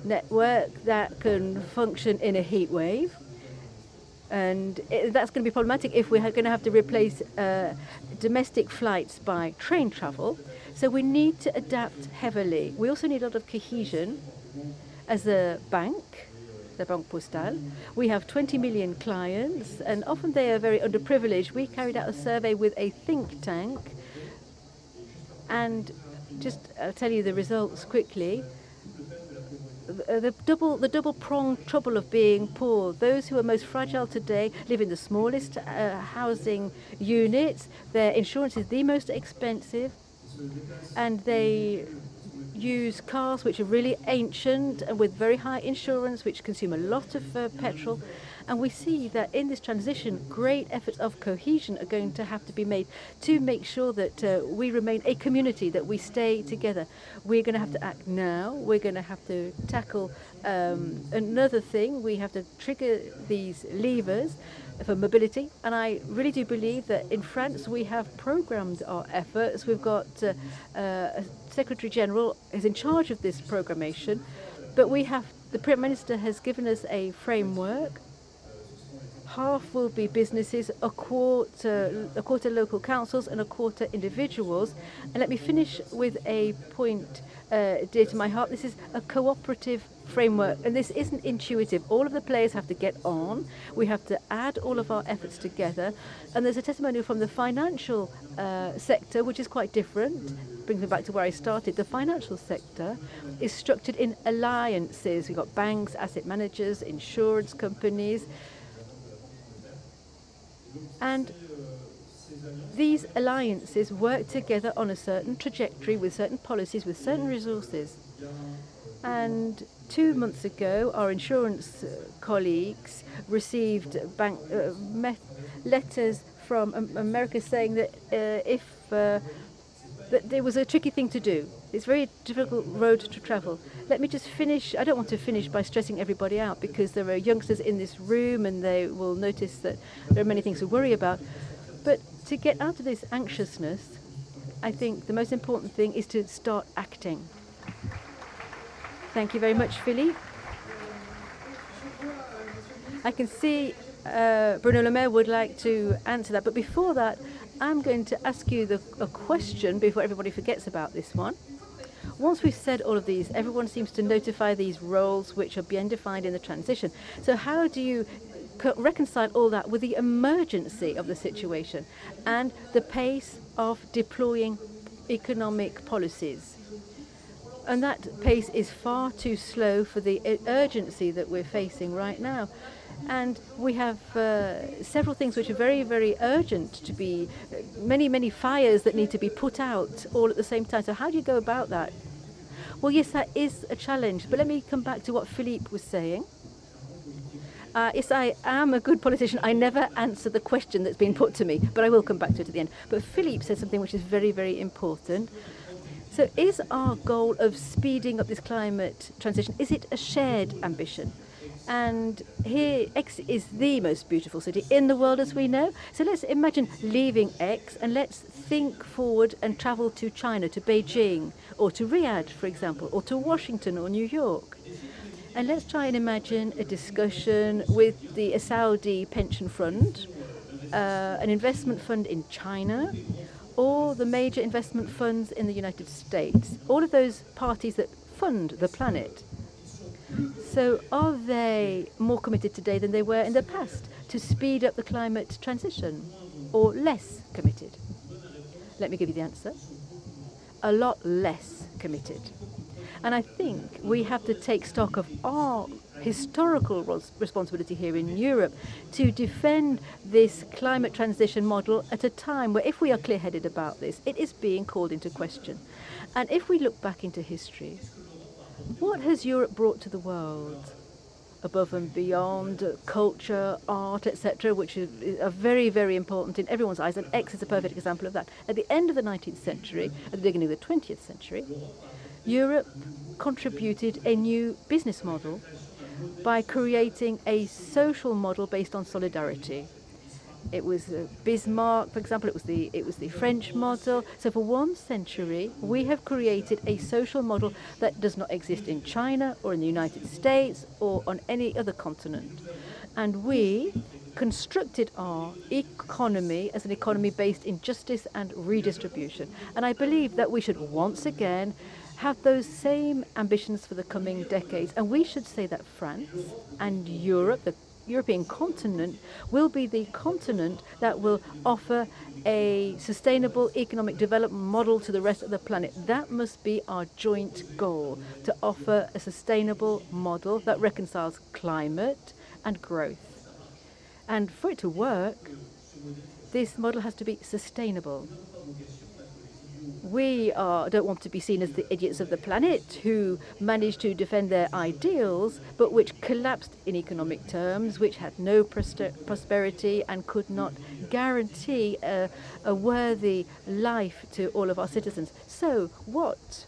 S1: network that can function in a heat wave. And that's going to be problematic if we're going to have to replace domestic flights by train travel. So we need to adapt heavily. We also need a lot of cohesion. As a bank, the Banque Postale, we have 20 million clients, and often they are very underprivileged. We carried out a survey with a think tank, and just I'll tell you the results quickly. The double-pronged trouble of being poor. Those who are most fragile today live in the smallest housing units. Their insurance is the most expensive, and they use cars which are really ancient and with very high insurance, which consume a lot of petrol. And we see that in this transition, great efforts of cohesion are going to have to be made to make sure that we remain a community, that we stay together. We're going to have to act now. We're going to have to tackle another thing. We have to trigger these levers for mobility. And I really do believe that in France, we have programmed our efforts. We've got a Secretary General who's in charge of this programmation. But the Prime Minister has given us a framework. Half will be businesses, a quarter local councils, and a quarter individuals. And let me finish with a point dear to my heart. This is a cooperative framework, and this isn't intuitive. All of the players have to get on. We have to add all of our efforts together. And there's a testimonial from the financial sector, which is quite different. Brings me back to where I started. The financial sector is structured in alliances. We've got banks, asset managers, insurance companies. And these alliances work together on a certain trajectory with certain policies, with certain resources. And 2 months ago, our insurance colleagues received letters from America saying that that there was a tricky thing to do. It's a very difficult road to travel. Let me just finish. I don't want to finish by stressing everybody out, because there are youngsters in this room and they will notice that there are many things to worry about. But to get out of this anxiousness, I think the most important thing is to start acting. Thank you very much, Philippe. I can see Bruno Le Maire would like to answer that, but before that, I'm going to ask you a question before everybody forgets about this one. Once we've said all of these, everyone seems to notify these roles which are being defined in the transition. So how do you reconcile all that with the emergency of the situation and the pace of deploying economic policies? And that pace is far too slow for the urgency that we're facing right now. And we have several things which are very, very urgent to be, many, many fires that need to be put out all at the same time. So how do you go about that? Well, yes, that is a challenge. But let me come back to what Philippe was saying. Yes, I am a good politician. I never answer the question that's been put to me, but I will come back to it at the end. But Philippe said something which is very, very important. So is our goal of speeding up this climate transition, is it a shared ambition? And here, Aix is the most beautiful city in the world, as we know. So let's imagine leaving Aix and let's think forward and travel to China, to Beijing, or to Riyadh, for example, or to Washington or New York. And let's try and imagine a discussion with the Saudi pension fund, an investment fund in China, or the major investment funds in the United States. All of those parties that fund the planet. So are they more committed today than they were in the past to speed up the climate transition, or less committed? Let me give you the answer. A lot less committed. And I think we have to take stock of our historical responsibility here in Europe to defend this climate transition model at a time where, if we are clear-headed about this, it is being called into question. And if we look back into history, what has Europe brought to the world above and beyond culture, art, etc., which are very, very important in everyone's eyes, and Aix is a perfect example of that. At the end of the 19th century, at the beginning of the 20th century, Europe contributed a new business model by creating a social model based on solidarity. It was Bismarck, for example, it was the French model. So for 1 century, we have created a social model that does not exist in China or in the United States or on any other continent. And we constructed our economy as an economy based in justice and redistribution. And I believe that we should once again have those same ambitions for the coming decades. And we should say that France and Europe, the European continent, will be the continent that will offer a sustainable economic development model to the rest of the planet. That must be our joint goal, to offer a sustainable model that reconciles climate and growth. And for it to work, this model has to be sustainable. We don't want to be seen as the idiots of the planet who managed to defend their ideals, but which collapsed in economic terms, which had no prosperity and could not guarantee a worthy life to all of our citizens. So what,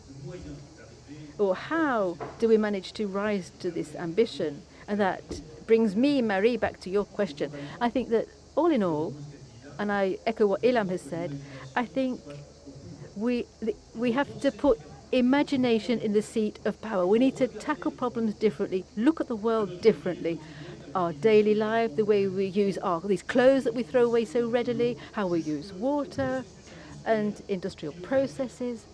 S1: or how do we manage to rise to this ambition? And that brings me, Marie, back to your question. I think that all in all, and I echo what Ilham has said, I think we have to put imagination in the seat of power. We need to tackle problems differently, look at the world differently. Our daily life, the way we use these clothes that we throw away so readily, how we use water and industrial processes,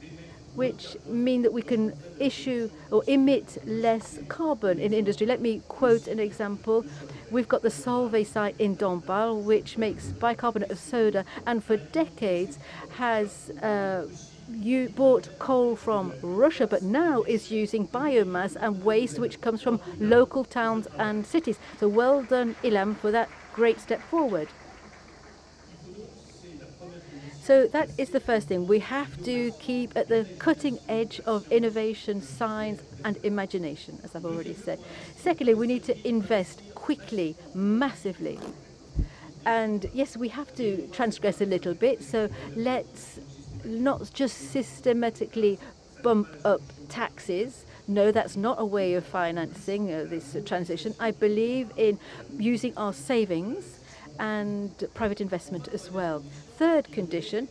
S1: which mean that we can issue or emit less carbon in industry. Let me quote an example. We've got the Solvay site in Dombasle, which makes bicarbonate of soda, and for decades has bought coal from Russia, but now is using biomass and waste which comes from local towns and cities. So well done, Ilham, for that great step forward. So that is the first thing. We have to keep at the cutting edge of innovation, science and imagination, as I've already said. Secondly, we need to invest quickly, massively. And yes, we have to transgress a little bit. So let's not just systematically bump up taxes. No, that's not a way of financing this transition. I believe in using our savings and private investment as well. Third condition,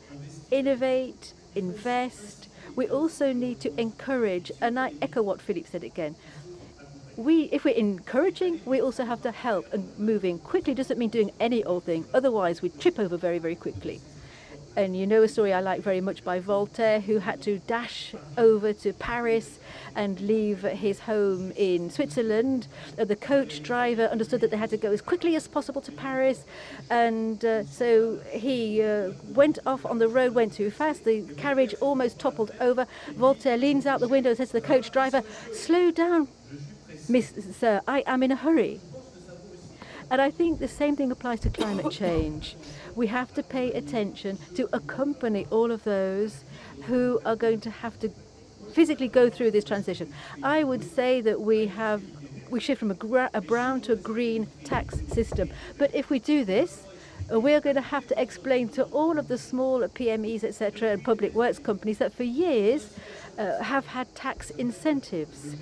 S1: innovate, invest. We also need to encourage, and I echo what Philippe said again. If we're encouraging, we also have to help, and moving quickly doesn't mean doing any old thing. Otherwise, we trip over very, very quickly. And you know a story I like very much by Voltaire, who had to dash over to Paris and leave his home in Switzerland. The coach driver understood that they had to go as quickly as possible to Paris, and so he went off on the road, went too fast. The carriage almost toppled over. Voltaire leans out the window and says to the coach driver, "Slow down, sir, I am in a hurry." And I think the same thing applies to climate change. We have to pay attention to accompany all of those who are going to have to physically go through this transition. I would say that we shift from a brown to a green tax system. But if we do this, we're going to have to explain to all of the small PMEs, etc., and public works companies that for years have had tax incentives.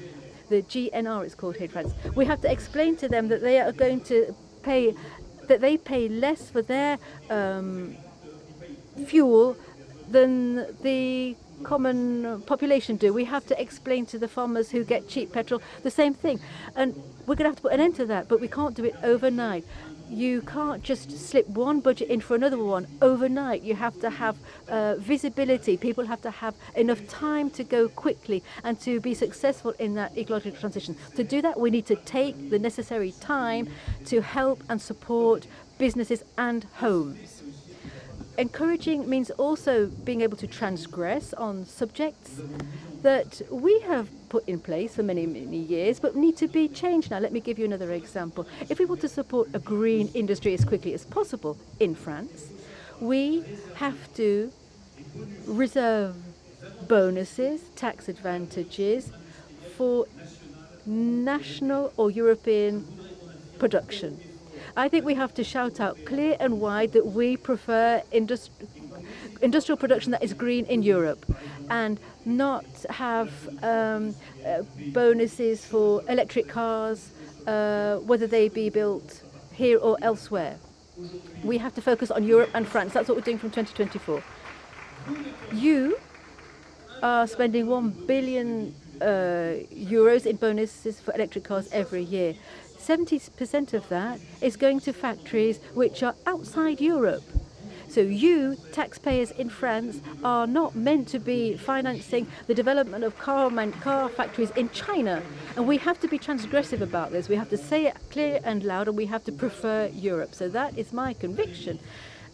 S1: The GNR is called here in France. We have to explain to them that they are going to pay, that they pay less for their fuel than the common population do. We have to explain to the farmers who get cheap petrol the same thing. And we're going to have to put an end to that, but we can't do it overnight. You can't just slip one budget in for another one overnight. You have to have visibility. People have to have enough time to go quickly and to be successful in that ecological transition. To do that, we need to take the necessary time to help and support businesses and homes. Encouraging means also being able to transgress on subjects that we have put in place for many, many years, but need to be changed now. Let me give you another example. If we want to support a green industry as quickly as possible in France, we have to reserve bonuses, tax advantages for national or European production. I think we have to shout out clear and wide that we prefer industrial production that is green in Europe, and not have bonuses for electric cars, whether they be built here or elsewhere. We have to focus on Europe and France. That's what we're doing from 2024. You are spending 1 billion euros in bonuses for electric cars every year. 70% of that is going to factories which are outside Europe. So you, taxpayers in France, are not meant to be financing the development of car factories in China. And we have to be transgressive about this. We have to say it clear and loud, and we have to prefer Europe. So that is my conviction,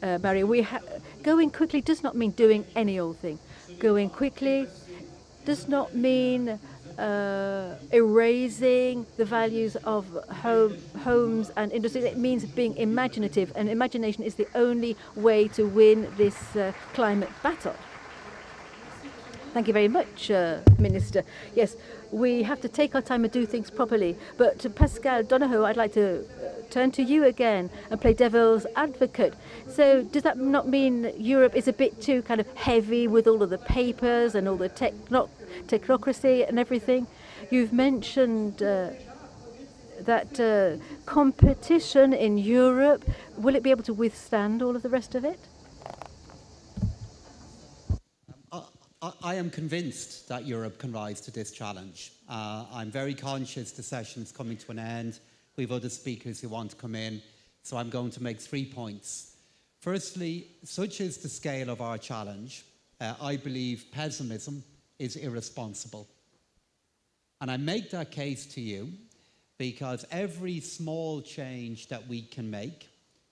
S1: Mario. Going quickly does not mean doing any old thing. Going quickly does not mean erasing the values of homes and industries. It means being imaginative, and imagination is the only way to win this climate battle. Thank you very much, Minister. Yes, we have to take our time and do things properly. But to Pascal Donohoe, I'd like to turn to you again and play devil's advocate. So does that not mean Europe is a bit too kind of heavy with all of the papers and all the technocracy and everything? You've mentioned that competition in Europe. Will it be able to withstand all of the rest of it?
S3: I am convinced that Europe can rise to this challenge. I'm very conscious the session is coming to an end. We have other speakers who want to come in, so I'm going to make 3 points. Firstly, such is the scale of our challenge, I believe pessimism is irresponsible. And I make that case to you because every small change that we can make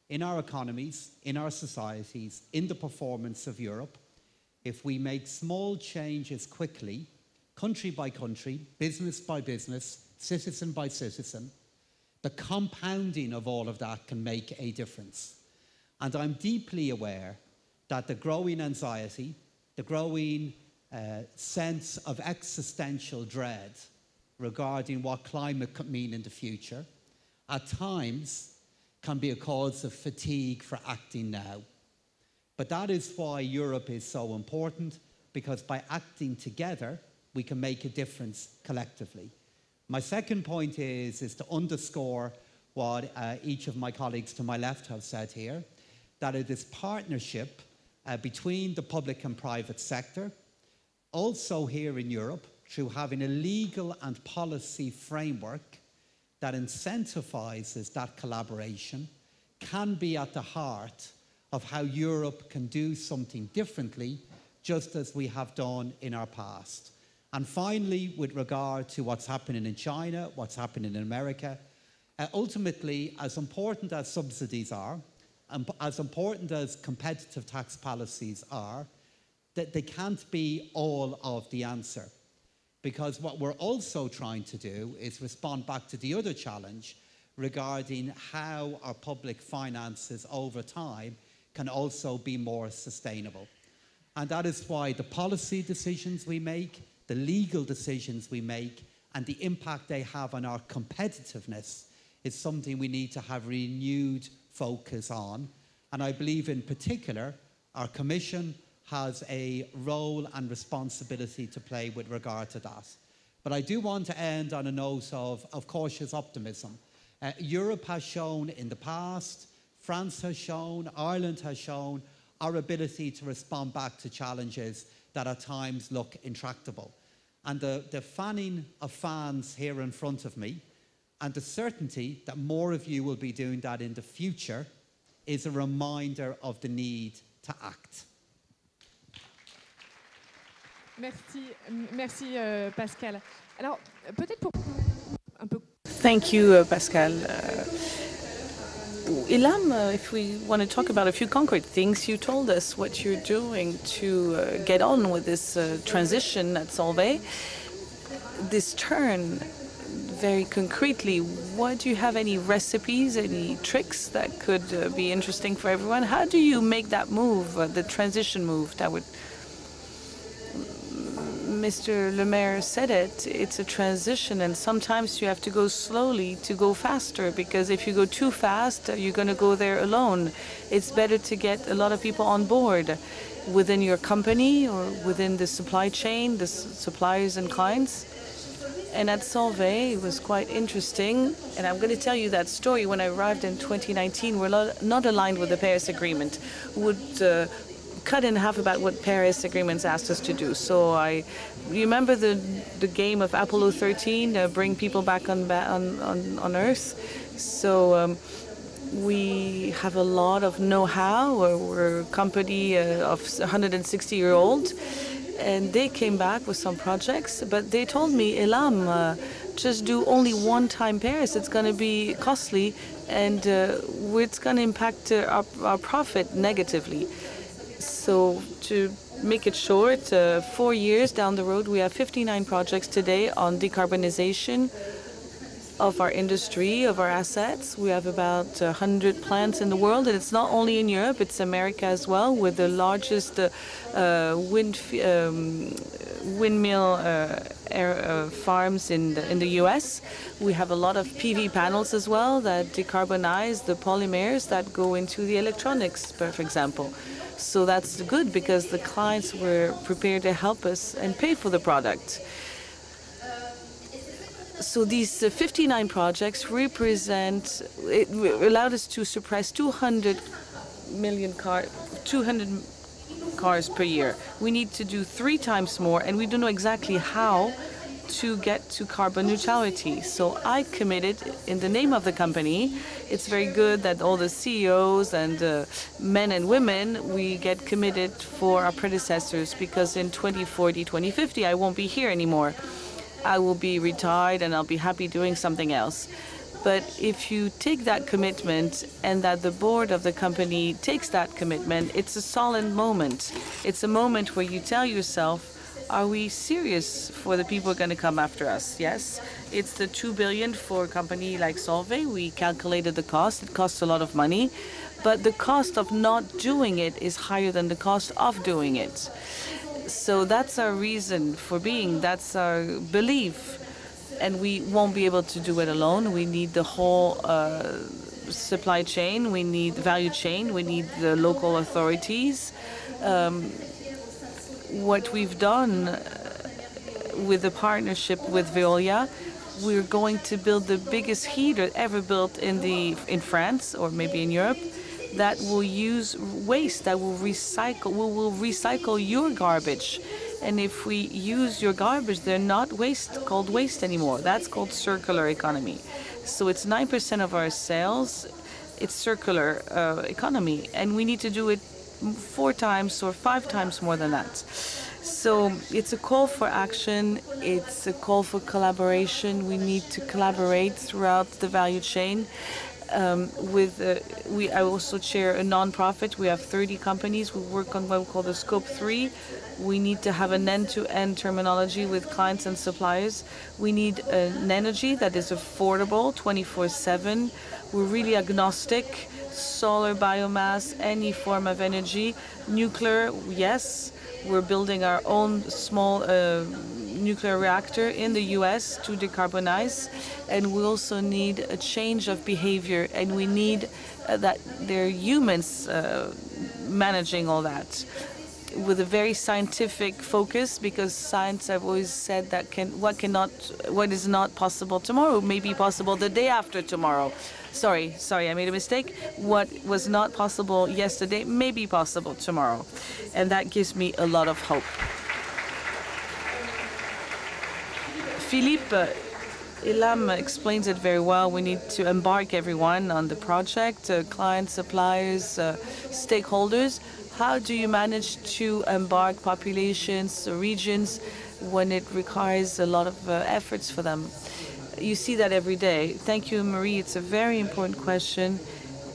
S3: in our economies, in our societies, in the performance of Europe, if we make small changes quickly, country by country, business by business, citizen by citizen, the compounding of all of that can make a difference. And I'm deeply aware that the growing anxiety, the growing sense of existential dread regarding what climate could mean in the future, at times can be a cause of fatigue for acting now. But that is why Europe is so important, because by acting together, we can make a difference collectively. My second point is to underscore what each of my colleagues to my left have said here, that it is partnership between the public and private sector, also here in Europe, through having a legal and policy framework that incentivizes that collaboration, can be at the heart of how Europe can do something differently, just as we have done in our past. And finally, with regard to what's happening in China, what's happening in America, ultimately, as important as subsidies are, and as important as competitive tax policies are, that they can't be all of the answer. Because what we're also trying to do is respond back to the other challenge regarding how our public finances over time can also be more sustainable. And that is why the policy decisions we make, the legal decisions we make, and the impact they have on our competitiveness is something we need to have renewed focus on. And I believe in particular, our Commission has a role and responsibility to play with regard to that. But I do want to end on a note of cautious optimism. Europe has shown in the past, France has shown, Ireland has shown our ability to respond back to challenges that at times look intractable. And the fanning of fans here in front of me and the certainty that more of you will be doing that in the future is a reminder of the need to act.
S4: Merci Pascal. Alors, peut-être pour un peu.
S2: Thank you, Pascal. Ilham, if we want to talk about a few concrete things, you told us what you're doing to get on with this transition at Solvay. This turn, very concretely, do you have any recipes, any tricks that could be interesting for everyone? How do you make that move, the transition move that would... Mr. Le Maire said it, it's a transition, and sometimes you have to go slowly to go faster, because if you go too fast, you're going to go there alone. It's better to get a lot of people on board within your company or within the supply chain, the suppliers and clients. And at Solvay, it was quite interesting, and I'm going to tell you that story. When I arrived in 2019, we're not aligned with the Paris Agreement. Would cut in half about what Paris agreements asked us to do. So you remember the game of Apollo 13, bring people back on Earth. So we have a lot of know-how. We're a company of 160-year-old, and they came back with some projects. But they told me, Ilham, just do only one time Paris. It's going to be costly, and it's going to impact our profit negatively. So to make it short, 4 years down the road, we have 59 projects today on decarbonization of our industry, of our assets. We have about 100 plants in the world, and it's not only in Europe, it's America as well, with the largest windmill farms in the US. We have a lot of PV panels as well that decarbonize the polymers that go into the electronics, for example. So that's good, because the clients were prepared to help us and pay for the product. So these 59 projects allowed us to suppress 200 cars per year. We need to do 3 times more, and we don't know exactly how to get to carbon neutrality. So I committed in the name of the company. It's very good that all the CEOs and men and women, we get committed for our predecessors, because in 2040, 2050, I won't be here anymore. I will be retired and I'll be happy doing something else. But if you take that commitment and that the board of the company takes that commitment, it's a solemn moment. It's a moment where you tell yourself, are we serious for the people who are going to come after us? Yes, it's the 2 billion for a company like Solvay. We calculated the cost. It costs a lot of money, but the cost of not doing it is higher than the cost of doing it. So that's our reason for being. That's our belief. And we won't be able to do it alone. We need the whole supply chain. We need the value chain. We need the local authorities. What we've done with the partnership with Veolia, we're going to build the biggest heater ever built in France, or maybe in Europe, that will use waste, that will recycle. We will recycle your garbage. And if we use your garbage, they're not called waste anymore. That's called circular economy. So it's 9% of our sales. It's circular economy, and we need to do it 4 times or 5 times more than that. So it's a call for action. It's a call for collaboration. We need to collaborate throughout the value chain. I also chair a non-profit. We have 30 companies. We work on what we call the Scope 3. We need to have an end-to-end terminology with clients and suppliers. We need an energy that is affordable 24/7. We're really agnostic. Solar, biomass, any form of energy. Nuclear, yes. We're building our own small nuclear reactor in the US to decarbonize, and we also need a change of behavior, and we need that there are humans managing all that with a very scientific focus, because science, I've always said, that what is not possible tomorrow may be possible the day after tomorrow. Sorry, I made a mistake. What was not possible yesterday may be possible tomorrow, and that gives me a lot of hope. Philippe Ilham explains it very well. We need to embark everyone on the project, clients, suppliers, stakeholders. How do you manage to embark populations, regions, when it requires a lot of efforts for them? You see that every day. Thank you, Marie. It's a very important question.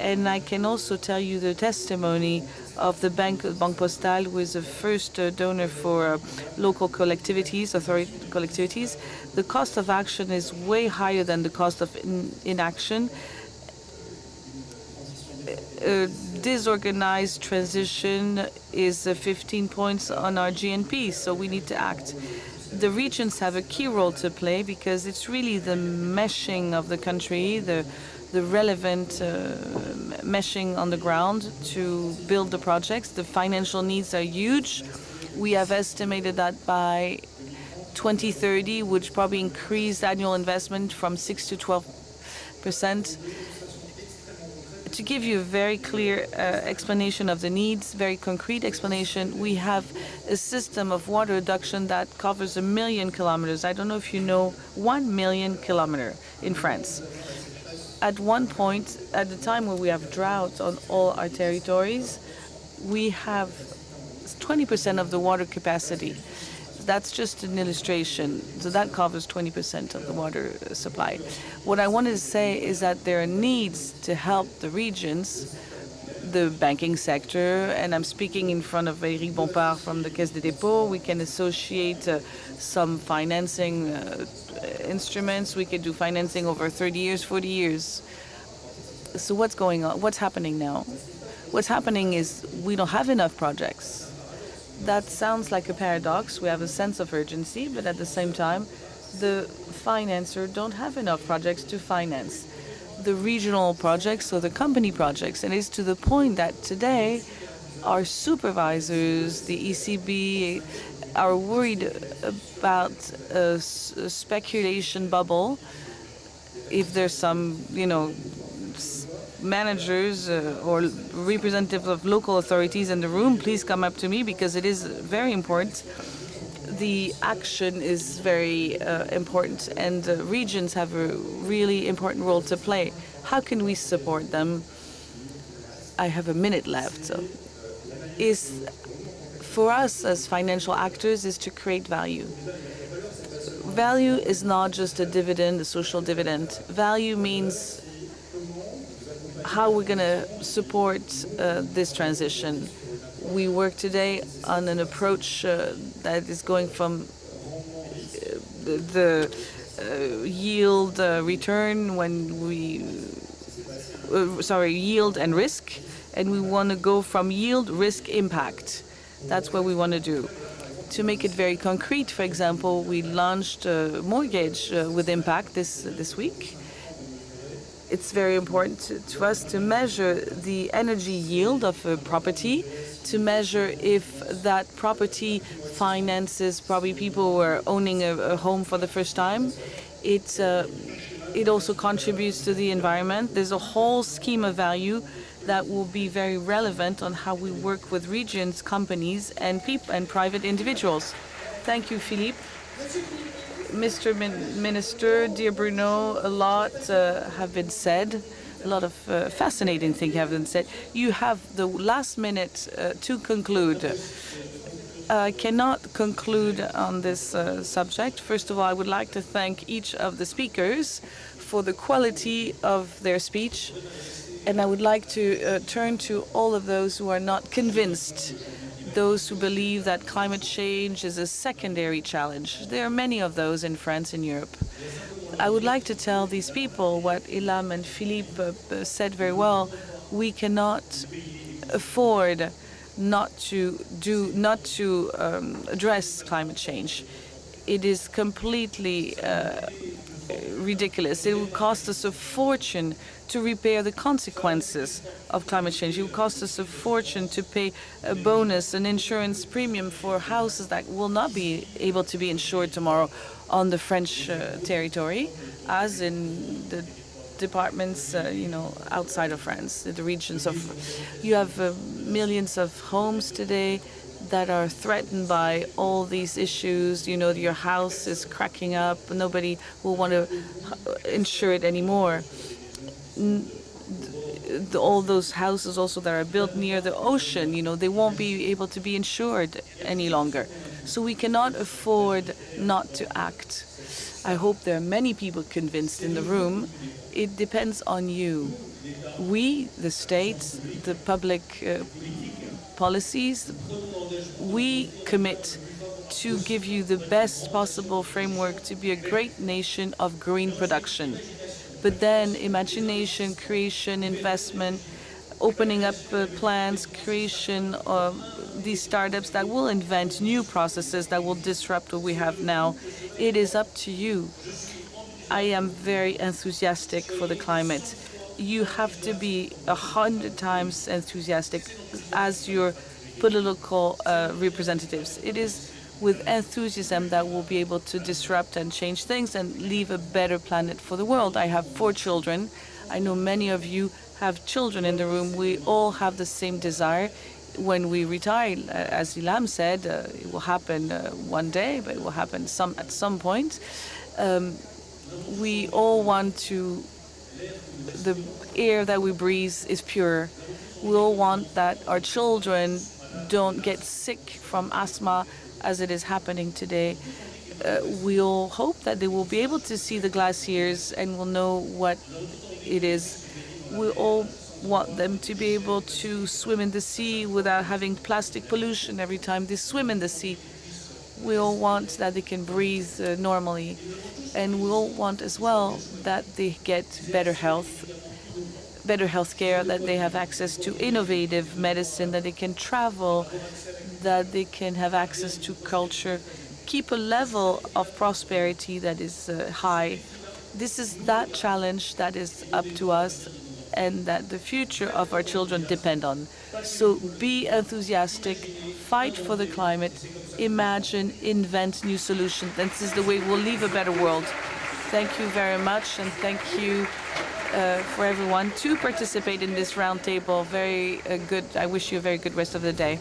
S2: And I can also tell you the testimony of the Banque Postale, who is the first donor for local collectivities, authority collectivities. The cost of action is way higher than the cost of inaction. Disorganized transition is 15 points on our GNP, so we need to act. The regions have a key role to play, because it's really the meshing of the country, the relevant meshing on the ground to build the projects. The financial needs are huge. We have estimated that by 2030, which probably increased annual investment from 6 to 12%. To give you a very clear explanation of the needs, very concrete explanation, we have a system of water reduction that covers 1 million kilometers. I don't know if you know 1 million kilometers in France. At one point, at the time where we have drought on all our territories, we have 20% of the water capacity. That's just an illustration. So that covers 20% of the water supply. What I wanted to say is that there are needs to help the regions, the banking sector, and I'm speaking in front of Eric Bompard from the Caisse des Dépôts. We can associate some financing instruments. We could do financing over 30 years, 40 years. So what's going on? What's happening now? What's happening is we don't have enough projects. That sounds like a paradox. We have a sense of urgency, but at the same time, the financier don't have enough projects to finance the regional projects or the company projects. And it's to the point that today our supervisors, the ECB, are worried about a speculation bubble. If there's some, managers or representatives of local authorities in the room, please come up to me, because it is very important. The action is very important, and regions have a really important role to play. How can we support them? I have a minute left. So, for us as financial actors is to create value. Value is not just a dividend, a social dividend. Value means how we're going to support this transition. We work today on an approach that is going from the yield return yield and risk, and we want to go from yield, risk, impact. That's what we want to do. To make it very concrete, for example, we launched a mortgage with impact this week. It's very important to us to measure the energy yield of a property, to measure if that property finances probably people who are owning a home for the first time. It also contributes to the environment. There's a whole scheme of value that will be very relevant on how we work with regions, companies, and private individuals. Thank you, Philippe. Mr. Minister, dear Bruno, a lot have been said. A lot of fascinating things have been said. You have the last minute to conclude. I cannot conclude on this subject. First of all, I would like to thank each of the speakers for the quality of their speech. And I would like to turn to all of those who are not convinced, those who believe that climate change is a secondary challenge. There are many of those in France and Europe. I would like to tell these people what Ilham and Philippe said very well. We cannot afford not to address climate change. It is completely ridiculous. It will cost us a fortune to repair the consequences of climate change. It will cost us a fortune to pay a bonus, an insurance premium for houses that will not be able to be insured tomorrow on the French territory, as in the departments, outside of France, the regions of. You have millions of homes today that are threatened by all these issues. Your house is cracking up. Nobody will want to insure it anymore. All those houses also that are built near the ocean, they won't be able to be insured any longer. So we cannot afford not to act. I hope there are many people convinced in the room. It depends on you. We, the states, the public policies, we commit to give you the best possible framework to be a great nation of green production. But then imagination, creation, investment, opening up plans, creation of these startups that will invent new processes that will disrupt what we have now. It is up to you. I am very enthusiastic for the climate. You have to be 100 times enthusiastic as your political representatives. It is with enthusiasm that we'll be able to disrupt and change things and leave a better planet for the world. I have 4 children. I know many of you have children in the room. We all have the same desire. When we retire, as Ilham said, it will happen one day, but it will happen at some point. We all want the air that we breathe is pure. We all want that our children don't get sick from asthma as it is happening today. We all hope that they will be able to see the glaciers and will know what it is. We all want them to be able to swim in the sea without having plastic pollution every time they swim in the sea. We all want that they can breathe normally. And we all want as well that they get better health care, that they have access to innovative medicine, that they can travel, that they can have access to culture, keep a level of prosperity that is high. This is that challenge that is up to us and that the future of our children depend on. So be enthusiastic, fight for the climate, imagine, invent new solutions. This is the way we'll leave a better world. Thank you very much, and thank you for everyone to participate in this roundtable. Very good. I wish you a very good rest of the day.